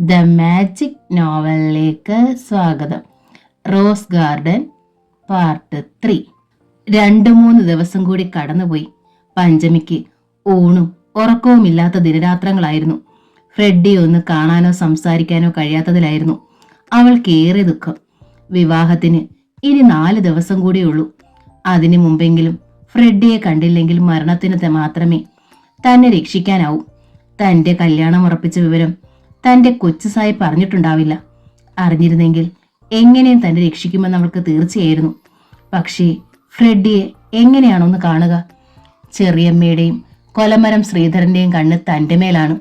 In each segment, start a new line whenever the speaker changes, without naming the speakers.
The magic നോവലിലേക്ക് സ്വാഗതം. Rose garden part 3. 2-3 ദിവസം കൂടി കടന്നുപോയി. പഞ്ചമിക്ക് ഊണും ഉറക്കവുമില്ലാത്ത ദിനരാത്രങ്ങളായിരുന്നു. ഫ്രെഡിയെ ഒന്ന് കാണാനോ സംസാരിക്കാനോ കഴിയാത്തതിലായിരുന്നു അവൾക്കേറെ ദുഃഖം. വിവാഹത്തിന് ഇനി 4 ദിവസം കൂടിയുള്ളൂ. അതിനു മുമ്പെങ്കിലും ഫ്രെഡിയെ കണ്ടില്ലെങ്കിൽ മരണത്തിന് മാത്രമേ തന്നെ രക്ഷിക്കാനാവൂ. തന്റെ കല്യാണം ഉറപ്പിച്ച വിവരം തന്റെ കൊച്ചു സായി പറഞ്ഞിട്ടുണ്ടാവില്ല. അറിഞ്ഞിരുന്നെങ്കിൽ എങ്ങനെയും തന്നെ രക്ഷിക്കുമെന്ന് അവൾക്ക് തീർച്ചയായിരുന്നു. പക്ഷേ ഫ്രെഡിയെ എങ്ങനെയാണൊന്ന് കാണുക? ചെറിയമ്മയുടെയും കൊലമരം ശ്രീധരന്റെയും കണ്ണ് തന്റെ മേലാണ്.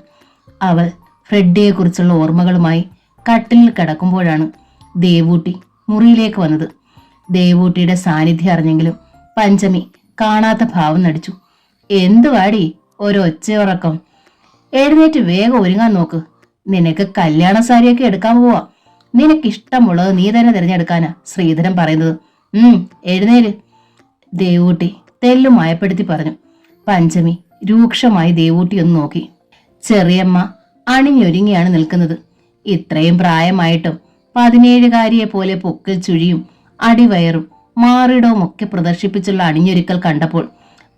അവൾ ഫ്രെഡിയെക്കുറിച്ചുള്ള ഓർമ്മകളുമായി കട്ടിലിൽ കിടക്കുമ്പോഴാണ് ദേവൂട്ടി മുറിയിലേക്ക് വന്നത്. ദേവൂട്ടിയുടെ സാന്നിധ്യം അറിഞ്ഞെങ്കിലും പഞ്ചമി കാണാത്ത ഭാവം നടിച്ചു. എന്തുവാടി ഒരൊച്ചയുറക്കം? എഴുന്നേറ്റ് വേഗം ഒരുങ്ങാൻ നോക്ക്. നിനക്ക് കല്യാണ സാരിയൊക്കെ എടുക്കാൻ പോവാ. നിനക്കിഷ്ടമുള്ളത് നീ തന്നെ തിരഞ്ഞെടുക്കാനാ ശ്രീധരൻ പറയുന്നത്. എഴുന്നേര്, ദേവൂട്ടി തെല്ലു മയപ്പെടുത്തി പറഞ്ഞു. പഞ്ചമി രൂക്ഷമായി ദേവൂട്ടി ഒന്ന് നോക്കി. ചെറിയമ്മ അണിഞ്ഞൊരുങ്ങിയാണ് നിൽക്കുന്നത്. ഇത്രയും പ്രായമായിട്ടും 17കാരിയെ പോലെ പൊക്കിൽ ചുഴിയും അടിവയറും മാറിടവും ഒക്കെ പ്രദർശിപ്പിച്ചുള്ള അണിഞ്ഞൊരുക്കൽ കണ്ടപ്പോൾ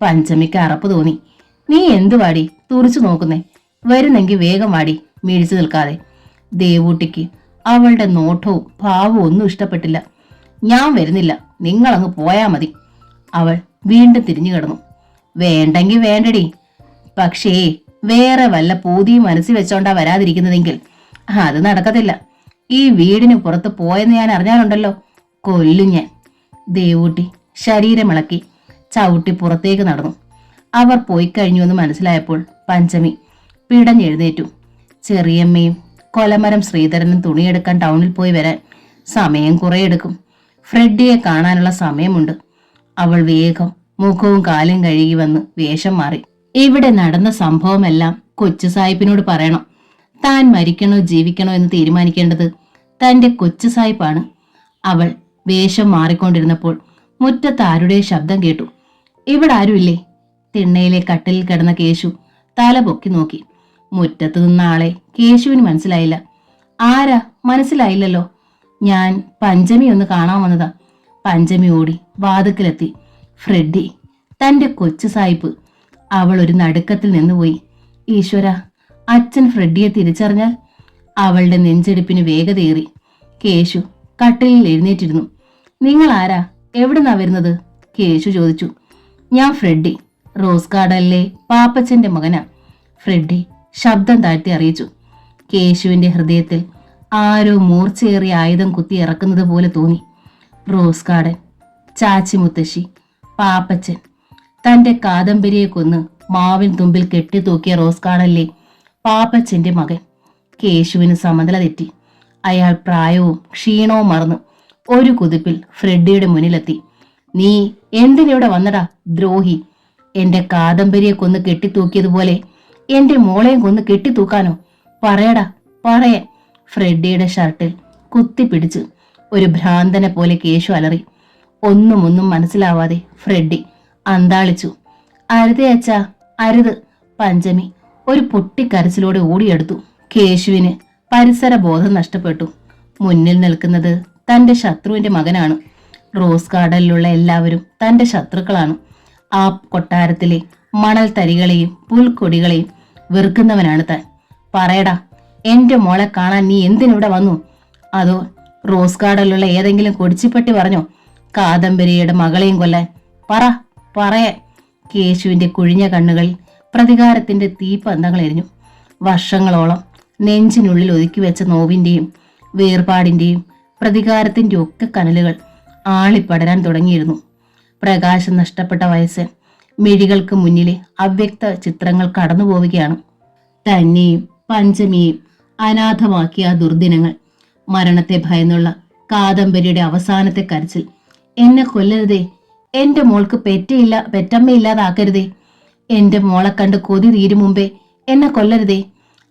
പഞ്ചമിക്ക് അറപ്പ് തോന്നി. നീ എന്തുവാടി തുറിച്ചു നോക്കുന്നേ? വരുന്നെങ്കിൽ വേഗം വാടി, മീഴിച്ചു നിൽക്കാതെ. ദേവൂട്ടിക്ക് അവളുടെ നോട്ടവും ഭാവവും ഒന്നും ഇഷ്ടപ്പെട്ടില്ല. ഞാൻ വരുന്നില്ല, നിങ്ങളങ്ങ് പോയാ മതി. അവൾ വീണ്ടും തിരിഞ്ഞു കിടന്നു. വേണ്ടെങ്കിൽ വേണ്ടടി, പക്ഷേ വേറെ വല്ല പൂതിയും മനസ്സിൽ വെച്ചോണ്ടാ വരാതിരിക്കുന്നതെങ്കിൽ അത് നടക്കത്തില്ല. ഈ വീടിന് പുറത്ത് പോയെന്ന് ഞാൻ അറിഞ്ഞാലുണ്ടല്ലോ, കൊല്ലും ഞാൻ. ദേവൂട്ടി ശരീരമിളക്കി ചവിട്ടി പുറത്തേക്ക് നടന്നു. അവർ പോയി കഴിഞ്ഞുവെന്ന് മനസ്സിലായപ്പോൾ പഞ്ചമി പിടഞ്ഞെഴുന്നേറ്റു. ചെറിയമ്മയും കൊലമരം ശ്രീധരനും തുണിയെടുക്കാൻ ടൗണിൽ പോയി വരാൻ സമയം കുറെ എടുക്കും. ഫ്രെഡിയെ കാണാനുള്ള സമയമുണ്ട്. അവൾ വേഗം മുഖവും കാലും കഴുകി വന്ന് വേഷം മാറി. ഇവിടെ നടന്ന സംഭവമെല്ലാം കൊച്ചു സാഹിബിനോട് പറയണം. താൻ മരിക്കണോ ജീവിക്കണോ എന്ന് തീരുമാനിക്കേണ്ടത് തന്റെ കൊച്ചു സാഹിബാണ്. അവൾ വേഷം മാറിക്കൊണ്ടിരുന്നപ്പോൾ മുറ്റത്ത് ആരുടെ ശബ്ദം കേട്ടു. ഇവിടെ ആരുമില്ലേ? തിണ്ണയിലെ കട്ടിലിൽ കിടന്ന കേശു തല പൊക്കി നോക്കി. മുറ്റത്ത് നിന്ന ആളെ കേശുവിന് മനസ്സിലായില്ല. ആരാ? മനസ്സിലായില്ലല്ലോ. ഞാൻ പഞ്ചമി ഒന്ന് കാണാൻ വന്നതാ. പഞ്ചമി ഓടി വാതുക്കലെത്തി. ഫ്രെഡി, തന്റെ കൊച്ചു സായിപ്പ്. അവൾ ഒരു നടുക്കത്തിൽ നിന്നുപോയി. ഈശ്വര, അച്ഛൻ ഫ്രെഡിയെ തിരിച്ചറിഞ്ഞാൽ? അവളുടെ നെഞ്ചെടുപ്പിന് വേഗതയേറി. കേശു കട്ടിലിൽ എഴുന്നേറ്റിരുന്നു. നിങ്ങൾ ആരാ? എവിടുന്നാ വരുന്നത്? കേശു ചോദിച്ചു. ഞാൻ ഫ്രെഡി, റോസ് ഗാർഡനിലെ പാപ്പച്ചന്റെ മകനാ. ഫ്രെഡി ശബ്ദം താഴ്ത്തി അറിയിച്ചു. കേശുവിന്റെ ഹൃദയത്തിൽ ആരോ മൂർച്ചയേറിയ ആയുധം കുത്തി ഇറക്കുന്നത് പോലെ തോന്നി. റോസ് ഗാർഡൻ, ചാച്ചി മുത്തശ്ശി, പാപ്പച്ചൻ. തന്റെ കാദംബരിയെ കൊന്ന് മാവിൻ തുമ്പിൽ കെട്ടിത്തൂക്കിയ റോസ് ഗാർഡനിലെ പാപ്പച്ചന്റെ മകൻ. കേശുവിന് സമനില തെറ്റി. അയാൾ പ്രായവും ക്ഷീണവും മറന്നു ഒരു കുതിപ്പിൽ ഫ്രെഡിയുടെ മുന്നിലെത്തി. നീ എന്തിനിവിടെ വന്നടാ ദ്രോഹി? എന്റെ കാദംബരിയെ കൊന്ന് കെട്ടിത്തൂക്കിയതുപോലെ എന്റെ മോളെയും കൊന്ന് കെട്ടിത്തൂക്കാനോ? പറയടാ, പറയാൻ. ഫ്രെഡിയുടെ ഷർട്ടിൽ കുത്തിപ്പിടിച്ച് ഒരു ഭ്രാന്തനെ പോലെ കേശു അലറി. ഒന്നും മനസ്സിലാവാതെ ഫ്രെഡി അന്താളിച്ചു. അരുതേ അച്ഛാ, അരുത്. പഞ്ചമി ഒരു പൊട്ടിക്കരച്ചിലോടെ ഓടിയെടുത്തു. കേശുവിന് പരിസര ബോധം നഷ്ടപ്പെട്ടു. മുന്നിൽ നിൽക്കുന്നത് തന്റെ ശത്രുവിന്റെ മകനാണ്. റോസ് ഗാർഡനിലുള്ള എല്ലാവരും തന്റെ ശത്രുക്കളാണ്. ആ കൊട്ടാരത്തിലെ മണൽ തരികളെയും പുൽക്കൊടികളെയും വെറുക്കുന്നവനാണ് താൻ. പറയടാ, എന്റെ മോളെ കാണാൻ നീ എന്തിനിവിടെ വന്നു? അതോ റോസ് ഗാർഡനിലുള്ള ഏതെങ്കിലും കൊടിച്ചിപ്പട്ടി പറഞ്ഞോ കാദംബരിയുടെ മകളെയും കൊല്ലാൻ? പറയാൻ. കേശുവിന്റെ കുഴിഞ്ഞ കണ്ണുകളിൽ പ്രതികാരത്തിന്റെ തീപ്പന്തങ്ങൾ എരിഞ്ഞു. വർഷങ്ങളോളം നെഞ്ചിനുള്ളിൽ ഒതുക്കി വെച്ച നോവിന്റെയും വേർപാടിന്റെയും പ്രതികാരത്തിന്റെ ഒക്കെ കനലുകൾ ആളിപ്പടരാൻ തുടങ്ങിയിരുന്നു. പ്രകാശം നഷ്ടപ്പെട്ട വയസ്സൻ മിഴികൾക്ക് മുന്നിലെ അവ്യക്ത ചിത്രങ്ങൾ കടന്നു പോവുകയാണ്. തന്നെയും പഞ്ചമിയെയും അനാഥമാക്കിയ ആ ദുർദിനങ്ങൾ, മരണത്തെ ഭയന്നുള്ള കാദംബരിയുടെ അവസാനത്തെ കരച്ചിൽ. എന്നെ കൊല്ലരുതേ, എന്റെ മോൾക്ക് പെറ്റമ്മയില്ലാതാക്കരുതേ, എന്റെ മോളെ കണ്ട് കൊതി തീരും മുമ്പേ എന്നെ കൊല്ലരുതേ.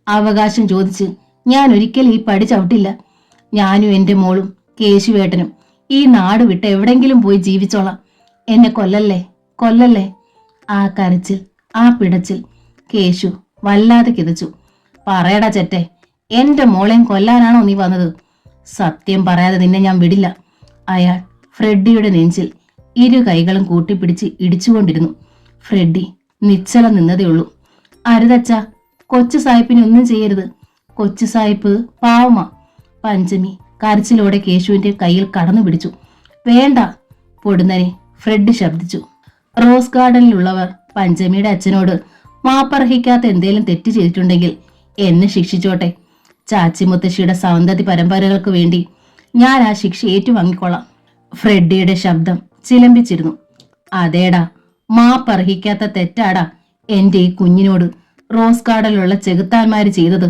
അവകാശം ചോദിച്ച് ഞാൻ ഒരിക്കലും ഈ പടി ചവിട്ടില്ല. ഞാനും എന്റെ മോളും കേശുവേട്ടനും ഈ നാട് വിട്ട് എവിടെങ്കിലും പോയി ജീവിച്ചോളാം. എന്നെ കൊല്ലല്ലേ. ആ കരച്ചിൽ, ആ പിടച്ചിൽ കേശു വല്ലാതെ കിതച്ചു. പറയടാ ചെറ്റെ, എന്റെ മോളെയും കൊല്ലാനാണോ നീ വന്നത്? സത്യം പറയാതെ നിന്നെ ഞാൻ വിടില്ല. അയാൾ ഫ്രെഡിയുടെ നെഞ്ചിൽ ഇരു കൈകളും കൂട്ടിപ്പിടിച്ച് ഇടിച്ചുകൊണ്ടിരുന്നു. ഫ്രെഡി നിശ്ചലം നിന്നതേയുള്ളൂ. അരുതച്ച, കൊച്ചു സായിപ്പിനെ ഒന്നും ചെയ്യരുത്. കൊച്ചു സായിപ്പ് പാവമാ. പഞ്ചമി കരച്ചിലോടെ കേശുവിന്റെ കയ്യിൽ കടന്നു പിടിച്ചു. വേണ്ട, പൊടുന്നനെ ഫ്രെഡ് ശബ്ദിച്ചു. റോസ് ഗാർഡനിലുള്ളവർ പഞ്ചമിയുടെ അച്ഛനോട് മാപ്പർഹിക്കാത്ത എന്തേലും തെറ്റ് ചെയ്തിട്ടുണ്ടെങ്കിൽ എന്നെ ശിക്ഷിച്ചോട്ടെ. ചാച്ചി മുത്തശ്ശിയുടെ സൗന്ദര്യ പരമ്പരകൾക്ക് വേണ്ടി ഞാൻ ആ ശിക്ഷ ഏറ്റുവാങ്ങിക്കൊള്ളാം. ഫ്രെഡിയുടെ ശബ്ദം ചിലമ്പിച്ചിരുന്നു. അതേടാ, മാപ്പർഹിക്കാത്ത തെറ്റാടാ എന്റെ ഈ കുഞ്ഞിനോട് റോസ് ഗാർഡനിലുള്ള ചെകുത്താന്മാര് ചെയ്തത്.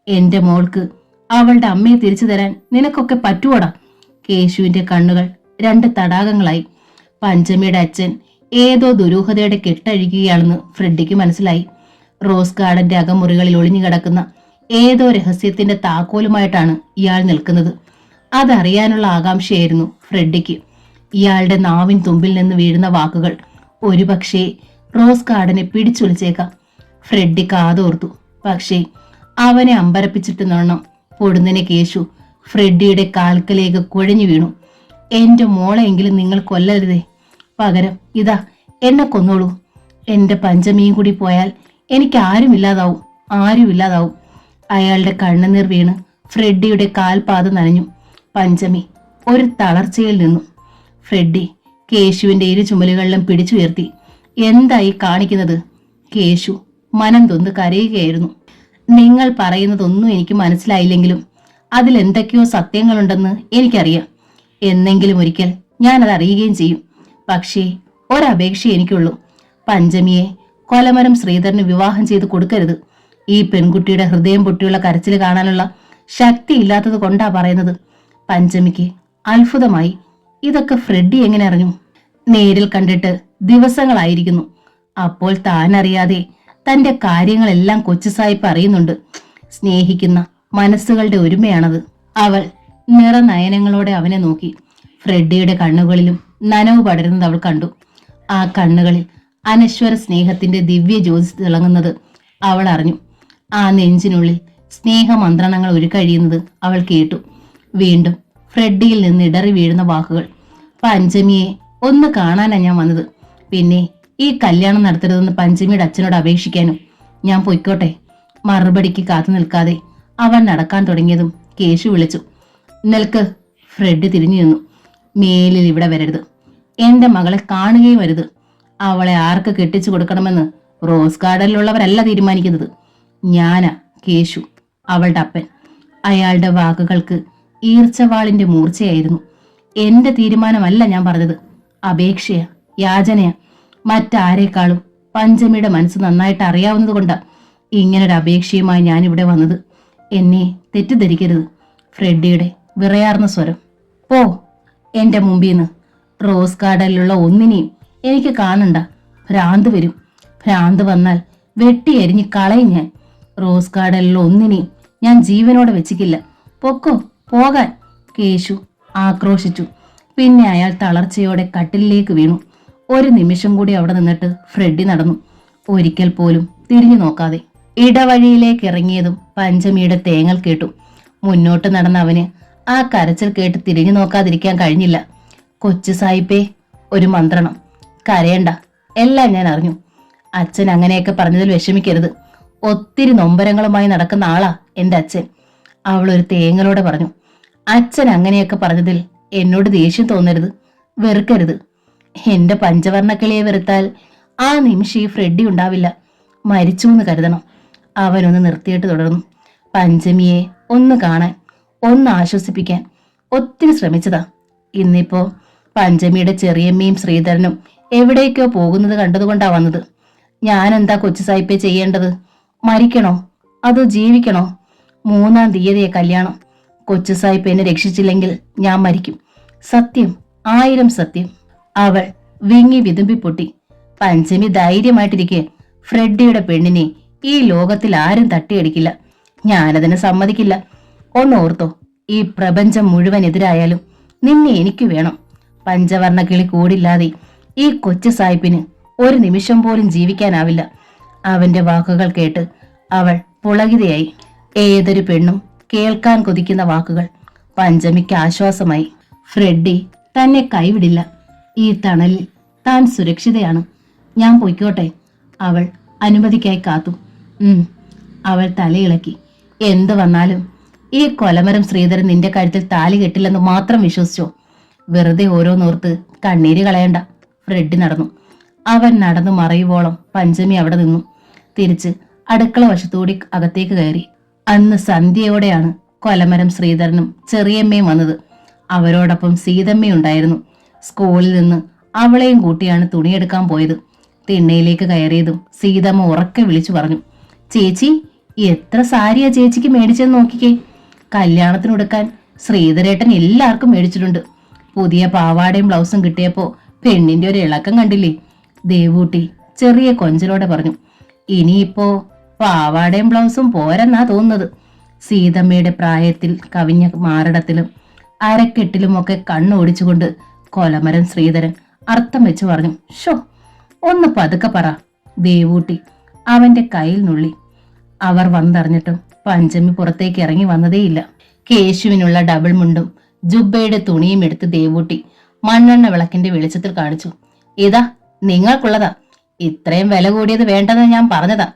എന്റെ മോൾക്ക് അവളുടെ അമ്മയെ തിരിച്ചു തരാൻ നിനക്കൊക്കെ പറ്റുവോടാ? കേശുവിന്റെ കണ്ണുകൾ രണ്ട് തടാകങ്ങളായി. പഞ്ചമിയുടെ അച്ഛൻ ഏതോ ദുരൂഹതയുടെ കെട്ടഴിക്കുകയാണെന്ന് ഫ്രെഡിക്ക് മനസ്സിലായി. റോസ് ഗാർഡന്റെ അകമുറികളിൽ ഒളിഞ്ഞു കിടക്കുന്ന ഏതോ രഹസ്യത്തിന്റെ താക്കോലുമായിട്ടാണ് ഇയാൾ നിൽക്കുന്നത്. അതറിയാനുള്ള ആകാംക്ഷയായിരുന്നു ഫ്രെഡിക്ക്. ഇയാളുടെ നാവിൻ തുമ്പിൽ നിന്ന് വീഴുന്ന വാക്കുകൾ ഒരുപക്ഷേ റോസ് ഗാർഡനെ പിടിച്ചുലച്ചേക്കാം. ഫ്രെഡി കാതോർത്തു. പക്ഷേ അവനെ അമ്പരപ്പിച്ചിട്ട് നോണം പൊടുന്നനെ കേശു ഫ്രെഡിയുടെ കാൽക്കലേക്ക് കുഴഞ്ഞു വീണു. എന്റെ മോളെയെങ്കിലും നിങ്ങൾ കൊല്ലരുതേ. പകരം ഇതാ എന്നെ കൊന്നോളൂ. എന്റെ പഞ്ചമിയും കൂടി പോയാൽ എനിക്ക് ആരുമില്ലാതാവും. അയാളുടെ കണ്ണുനീർ വീണ് ഫ്രെഡിയുടെ കാൽപാത നനഞ്ഞു. പഞ്ചമി ഒരു തളർച്ചയിൽ നിന്നു. ഫ്രെഡി കേശുവിന്റെ ഇരു ചുമലുകളിലും പിടിച്ചുയർത്തി. എന്തായി കാണിക്കുന്നത്? കേശു മനം തൊന്ന് കരയുകയായിരുന്നു. നിങ്ങൾ പറയുന്നതൊന്നും എനിക്ക് മനസ്സിലായില്ലെങ്കിലും അതിലെന്തൊക്കെയോ സത്യങ്ങളുണ്ടെന്ന് എനിക്കറിയാം. എന്നെങ്കിലും ഒരിക്കൽ ഞാനത് അറിയുകയും ചെയ്യും. പക്ഷേ ഒരപേക്ഷ എനിക്കുള്ളൂ. പഞ്ചമിയെ കൊലമരം ശ്രീധരന് വിവാഹം ചെയ്ത് കൊടുക്കരുത്. ഈ പെൺകുട്ടിയുടെ ഹൃദയം പൊട്ടിയുള്ള കരച്ചിൽ കാണാനുള്ള ശക്തി ഇല്ലാത്തത് കൊണ്ടാ പറയുന്നത്. പഞ്ചമിക്ക് അത്ഭുതമായി. ഇതൊക്കെ ഫ്രെഡി എങ്ങനെ അറിഞ്ഞു? നേരിൽ കണ്ടിട്ട് ദിവസങ്ങളായിരിക്കുന്നു. അപ്പോൾ താൻ അറിയാതെ തന്റെ കാര്യങ്ങളെല്ലാം കൊച്ചു സായിപ്പ് അറിയുന്നുണ്ട്. സ്നേഹിക്കുന്ന മനസ്സുകളുടെ ഒരുമയാണത്. അവൾ നിറനയനങ്ങളോടെ അവനെ നോക്കി. ഫ്രെഡിയുടെ കണ്ണുകളിലും നനവ് പടരുന്നത് അവൾ കണ്ടു. ആ കണ്ണുകളിൽ അനശ്വര സ്നേഹത്തിന്റെ ദിവ്യ ജ്യോതി തിളങ്ങുന്നത് അവൾ അറിഞ്ഞു. ആ നെഞ്ചിനുള്ളിൽ സ്നേഹമന്ത്രണങ്ങൾ ഉരുക്കഴിയുന്നത് അവൾ കേട്ടു. വീണ്ടും ഫ്രെഡിയിൽ നിന്ന് ഇടറി വീഴുന്ന വാക്കുകൾ. പഞ്ചമിയെ ഒന്ന് കാണാനാ ഞാൻ വന്നത്. പിന്നെ ഈ കല്യാണം നടത്തരുതെന്ന് പഞ്ചമിയുടെ അച്ഛനോട് അപേക്ഷിക്കാനും. ഞാൻ പൊയ്ക്കോട്ടെ. മറുപടിക്ക് കാത്തു നിൽക്കാതെ അവൻ നടക്കാൻ തുടങ്ങിയതും കേശു വിളിച്ചു. നിൽക്ക്. ഫ്രെഡ് തിരിഞ്ഞു നിന്നു. മേലിൽ ഇവിടെ വരരുത്. എന്റെ മകളെ കാണുകയും വരുത്. അവളെ ആർക്ക് കെട്ടിച്ചു കൊടുക്കണമെന്ന് റോസ് ഗാർഡനിലുള്ളവരല്ല തീരുമാനിക്കുന്നത്. ഞാനാ കേശു, അവളുടെ അപ്പൻ. അയാളുടെ വാക്കുകൾക്ക് ഈർച്ചവാളിന്റെ മൂർച്ചയായിരുന്നു. എന്റെ തീരുമാനമല്ല ഞാൻ പറഞ്ഞത്. അപേക്ഷയാ, യാചനയാ. മറ്റാരേക്കാളും പഞ്ചമിയുടെ മനസ്സ് നന്നായിട്ട് അറിയാവുന്നത് കൊണ്ടാ ഇങ്ങനൊരു അപേക്ഷയുമായി ഞാനിവിടെ വന്നത്. എന്നെ തെറ്റിദ്ധരിക്കരുത്. ഫ്രെഡിയുടെ വിറയാർന്ന സ്വരം. പോ എന്റെ മുമ്പീന്ന്. റോസ് ഗാർഡനിലുള്ള ഒന്നിനെയും എനിക്ക് കാണണ്ട. ഭ്രാന്ത് വരും. ഭ്രാന്ത് വന്നാൽ വെട്ടി എരിഞ്ഞ് കളയും ഞാൻ. റോസ് ഗാർഡനിലുള്ള ഒന്നിനെയും ഞാൻ ജീവനോടെ വെച്ചിക്കില്ല. പൊക്കോ, പോകാൻ. കേശു ആക്രോശിച്ചു. പിന്നെ അയാൾ തളർച്ചയോടെ കട്ടിലിലേക്ക് വീണു. ഒരു നിമിഷം കൂടി അവിടെ നിന്നിട്ട് ഫ്രെഡി നടന്നു. ഒരിക്കൽ പോലും തിരിഞ്ഞു നോക്കാതെ. ഇടവഴിയിലേക്ക് ഇറങ്ങിയതും പഞ്ചമിയുടെ തേങ്ങൽ കേട്ടു. മുന്നോട്ട് നടന്ന അവന് ആ കരച്ചിൽ കേട്ട് തിരിഞ്ഞു നോക്കാതിരിക്കാൻ കഴിഞ്ഞില്ല. കൊച്ചു സായിപ്പേ, ഒരു മന്ത്രണം. കരയണ്ട, എല്ലാം ഞാൻ അറിഞ്ഞു. അച്ഛൻ അങ്ങനെയൊക്കെ പറഞ്ഞതിൽ വിഷമിക്കരുത്. ഒത്തിരി നൊമ്പരങ്ങളുമായി നടക്കുന്ന ആളാ എന്റെ അച്ഛൻ. അവൾ ഒരു തേങ്ങലോടെ പറഞ്ഞു. അച്ഛൻ അങ്ങനെയൊക്കെ പറഞ്ഞതിൽ എന്നോട് ദേഷ്യം തോന്നരുത്, വെറുക്കരുത്. എന്റെ പഞ്ചവർണ്ണക്കിളിയെ വെറുത്താൽ ആ നിമിഷം ഈ ഫ്രെഡി ഉണ്ടാവില്ല. മരിച്ചു എന്ന് കരുതണം. അവനൊന്ന് നിർത്തിയിട്ട് തുടർന്നു. പഞ്ചമിയെ ഒന്ന് കാണാൻ, ഒന്ന് ആശ്വസിപ്പിക്കാൻ ഒത്തിരി ശ്രമിച്ചതാ. ഇന്നിപ്പോ പഞ്ചമിയുടെ ചെറിയമ്മയും ശ്രീധരനും എവിടേക്കോ പോകുന്നത് കണ്ടതുകൊണ്ടാ വന്നത്. ഞാൻ എന്താ കൊച്ചു സായിപ്പേ ചെയ്യേണ്ടത്? മരിക്കണോ അതോ ജീവിക്കണോ? 3-ാം തീയതിയെ കല്യാണം. കൊച്ചു സായിപ്പ് എന്നെ രക്ഷിച്ചില്ലെങ്കിൽ ഞാൻ മരിക്കും. സത്യം, 1000 സത്യം. അവൾ വിങ്ങി വിതുമ്പി പൊട്ടി. പഞ്ചമി ധൈര്യമായിട്ടിരിക്കെ. ഫ്രെഡിയുടെ പെണ്ണിനെ ഈ ലോകത്തിൽ ആരും തട്ടിയടിക്കില്ല. ഞാനതിന് സമ്മതിക്കില്ല. ഒന്നോർത്തോ, ഈ പ്രപഞ്ചം മുഴുവൻ എതിരായാലും നിന്നെ എനിക്ക് വേണം. പഞ്ചവർണ്ണ കിളി കൂടില്ലാതെ ഈ കൊച്ചു സായിപ്പിന് ഒരു നിമിഷം പോലും ജീവിക്കാനാവില്ല. അവന്റെ വാക്കുകൾ കേട്ട് അവൾ പുളകിതയായി. ഏതൊരു പെണ്ണും കേൾക്കാൻ കൊതിക്കുന്ന വാക്കുകൾ പഞ്ചമിക്ക് ആശ്വാസമായി. ഫ്രെഡി തന്നെ കൈവിടില്ല. ഈ തണലിൽ താൻ സുരക്ഷിതയാണ്. ഞാൻ പൊയ്ക്കോട്ടെ? അവൾ അനുമതിക്കായി കാത്തു. അവൾ തലയിളക്കി. എന്തു വന്നാലും ഈ കൊലമരം ശ്രീധരൻ നിന്റെ കഴുത്തിൽ താലി കെട്ടില്ലെന്ന് മാത്രം വിശ്വസിച്ചോ? വെറുതെ ഓരോന്നോർത്ത് കണ്ണീര് കളയണ്ട. ഫ്രെഡി നടന്നു. അവൻ നടന്നു മറയുവോളം പഞ്ചമി അവിടെ നിന്നു. തിരിച്ച് അടുക്കള വശത്തൂടി അകത്തേക്ക് കയറി. അന്ന് സന്ധ്യയോടെയാണ് കൊലമരം ശ്രീധരനും ചെറിയമ്മയും വന്നത്. അവരോടൊപ്പം സീതമ്മയുണ്ടായിരുന്നു. സ്കൂളിൽ നിന്ന് അവളെയും കൂട്ടിയാണ് തുണിയെടുക്കാൻ പോയത്. തിണ്ണയിലേക്ക് കയറിയതും സീതമ്മ ഉറക്കെ വിളിച്ചു പറഞ്ഞു, ചേച്ചി, എത്ര സാരിയാ ചേച്ചിക്ക് മേടിച്ചെന്ന് നോക്കിക്കേ. കല്യാണത്തിനുടുക്കാൻ ശ്രീധരേട്ടൻ എല്ലാവർക്കും മേടിച്ചിട്ടുണ്ട്. പുതിയ പാവാടയും ബ്ലൗസും കിട്ടിയപ്പോ പെണ്ണിന്റെ ഒരു ഇളക്കം കണ്ടില്ലേ? ദേവൂട്ടി ചെറിയ കൊഞ്ചലോടെ പറഞ്ഞു. ഇനിയിപ്പോ പാവാടയും ബ്ലൗസും പോരെന്നാ തോന്നുന്നത്. സീതമ്മയുടെ പ്രായത്തിൽ കവിഞ്ഞ മാറിടത്തിലും അരക്കെട്ടിലുമൊക്കെ കണ്ണോടിച്ചുകൊണ്ട് കൊലമരം ശ്രീധരൻ അർത്ഥം വെച്ച് പറഞ്ഞു. ഷോ, ഒന്ന് പതുക്കെ പറ. ദേവൂട്ടി അവന്റെ കയ്യിൽ നുള്ളി. അവർ വന്നറിഞ്ഞിട്ടും പഞ്ചമി പുറത്തേക്ക് ഇറങ്ങി വന്നതേയില്ല. കേശുവിനുള്ള ഡബിൾ മുണ്ടും ജുബയുടെ തുണിയും എടുത്ത് ദേവൂട്ടി മണ്ണെണ്ണ വിളക്കിന്റെ വെളിച്ചത്തിൽ കാണിച്ചു. ഇതാ നിങ്ങൾക്കുള്ളതാ. ഇത്രയും വില കൂടിയത് വേണ്ടെന്ന് ഞാൻ പറഞ്ഞതാ.